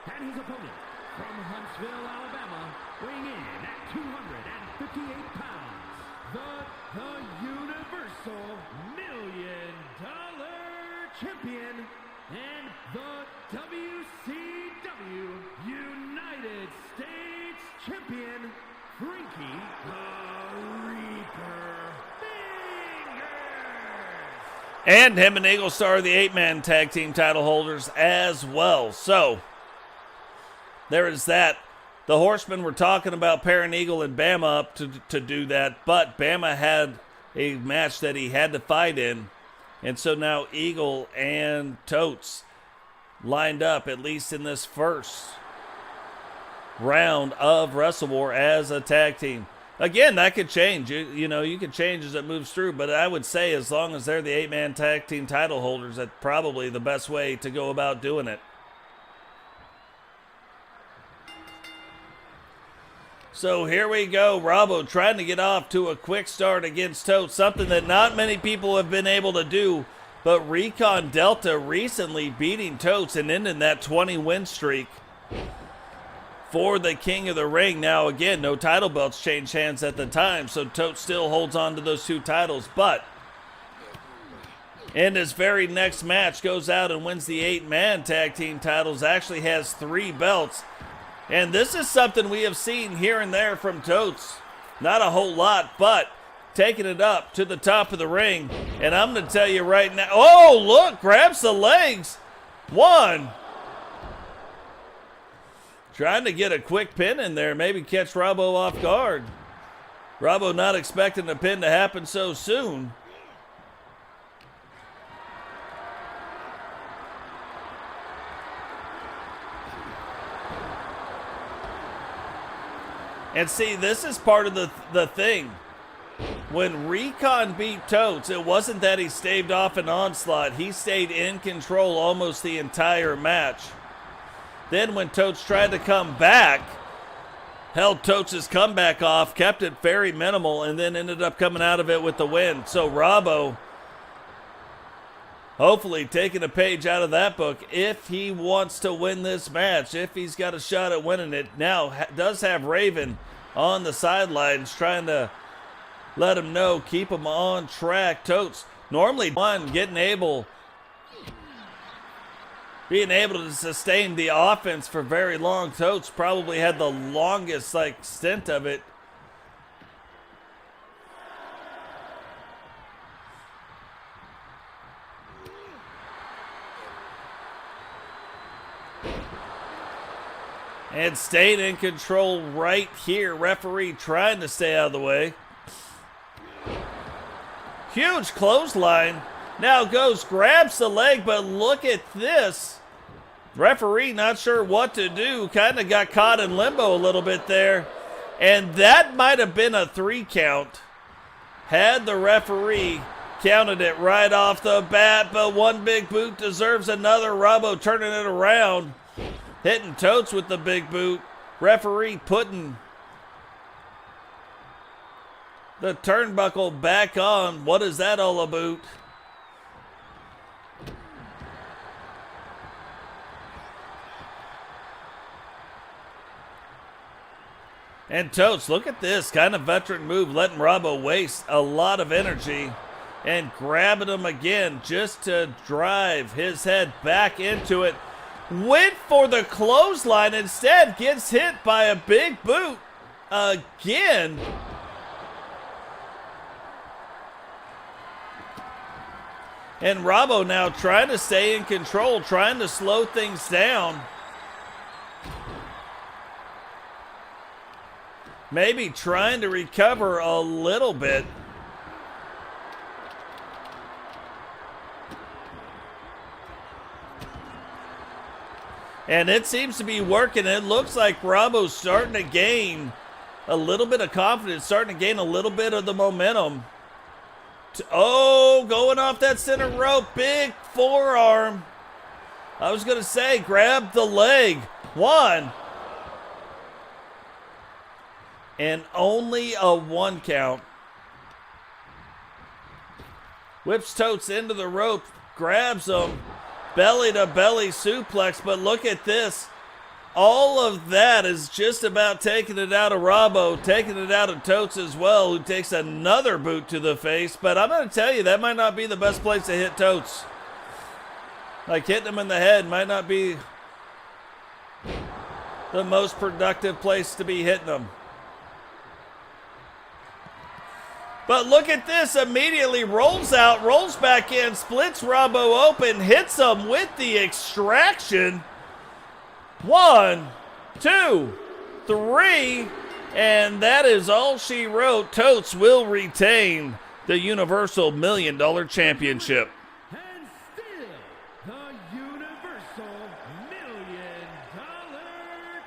Speaker 2: And his opponent, from Huntsville, Alabama, weighing in at 258 pounds, the Universal $1 Million Champion and the WCW United States Champion, Frankie the Reaper Fingers.
Speaker 1: And him and Eagle Star are the 8-man tag team title holders as well. So, there is that. The Horsemen were talking about pairing Eagle and Bama up to do that, but Bama had a match that he had to fight in. And so now Eagle and Totes lined up, at least in this first round of Wrestle War, as a tag team. Again, that could change. You know, you could change as it moves through, but I would say as long as they're the 8-man tag team title holders, that's probably the best way to go about doing it. So here we go. Robbo trying to get off to a quick start against Totes, something that not many people have been able to do, but Recon Delta recently beating Totes and ending that 20-win streak for the King of the Ring. Now, again, no title belts changed hands at the time, so Totes still holds on to those 2 titles, but in his very next match goes out and wins the 8-man tag team titles, actually has 3 belts. And this is something we have seen here and there from Totes. Not a whole lot, but taking it up to the top of the ring. And I'm going to tell you right now. Oh, look, grabs the legs. 1. Trying to get a quick pin in there, maybe catch Robbo off guard. Robbo not expecting the pin to happen so soon. And see, this is part of the thing. When Recon beat Totes, it wasn't that he staved off an onslaught. He stayed in control almost the entire match. Then when Totes tried to come back, held Totes' comeback off, kept it very minimal, and then ended up coming out of it with the win. So Robbo, hopefully taking a page out of that book if he wants to win this match, if he's got a shot at winning it. Now, does have Raven on the sidelines trying to let him know, keep him on track. Totes normally being able to sustain the offense for very long. Totes probably had the longest stint of it. And stayed in control right here. Referee trying to stay out of the way. Huge clothesline. Now grabs the leg, but look at this. Referee not sure what to do. Kind of got caught in limbo a little bit there. And that might have been a 3 count had the referee counted it right off the bat. But one big boot deserves another. Robbo turning it around. Hitting Totes with the big boot. Referee putting the turnbuckle back on. What is that all about? And Totes, look at this kind of veteran move, letting Robbo waste a lot of energy and grabbing him again just to drive his head back into it. Went for the clothesline, instead gets hit by a big boot again. And Robbo now trying to stay in control, trying to slow things down. Maybe trying to recover a little bit. And it seems to be working. It looks like Robbo's starting to gain a little bit of confidence, starting to gain a little bit of the momentum. Oh, going off that center rope. Big forearm. I was going to say, grab the leg. 1, and only a 1 count. Whips Totes into the rope, grabs him, belly to belly suplex, but look at this. All of that is just about taking it out of Robbo, taking it out of Totes as well, who takes another boot to the face. But I'm going to tell you, that might not be the best place to hit Totes. Like, hitting him in the head might not be the most productive place to be hitting him. But look at this, immediately rolls out, rolls back in, splits Robbo open, hits him with the extraction. 1, 2, 3, and that is all she wrote. Totes will retain the Universal $1 Million Championship.
Speaker 2: And still, the Universal $1 Million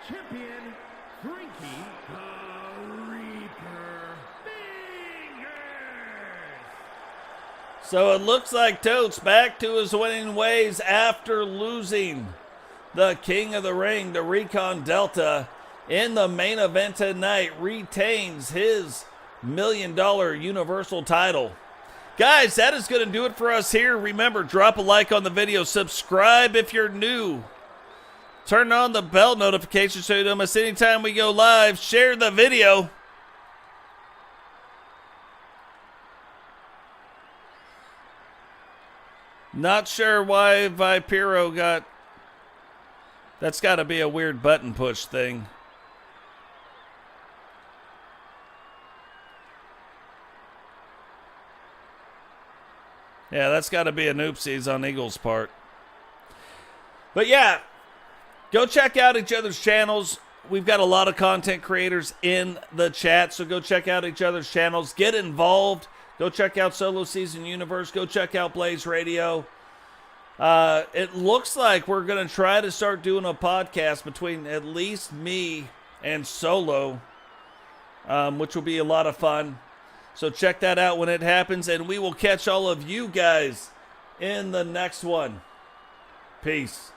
Speaker 2: Champion, Frankie the Reaper Fingers.
Speaker 1: So it looks like Totes back to his winning ways after losing the King of the Ring, the Recon Delta, in the main event tonight, retains his $1 million Universal title. Guys, that is going to do it for us here. Remember, drop a like on the video. Subscribe if you're new. Turn on the bell notification so you don't miss any time we go live. Share the video. Not sure why Vipero got... That's got to be a weird button push thing. Yeah, that's got to be an oopsies on Eagle's part. But yeah, go check out each other's channels. We've got a lot of content creators in the chat, so go check out each other's channels. Get involved. Go check out Solo Season Universe. Go check out Blaise Radio. It looks like we're going to try to start doing a podcast between at least me and Solo, which will be a lot of fun. So check that out when it happens, and we will catch all of you guys in the next one. Peace.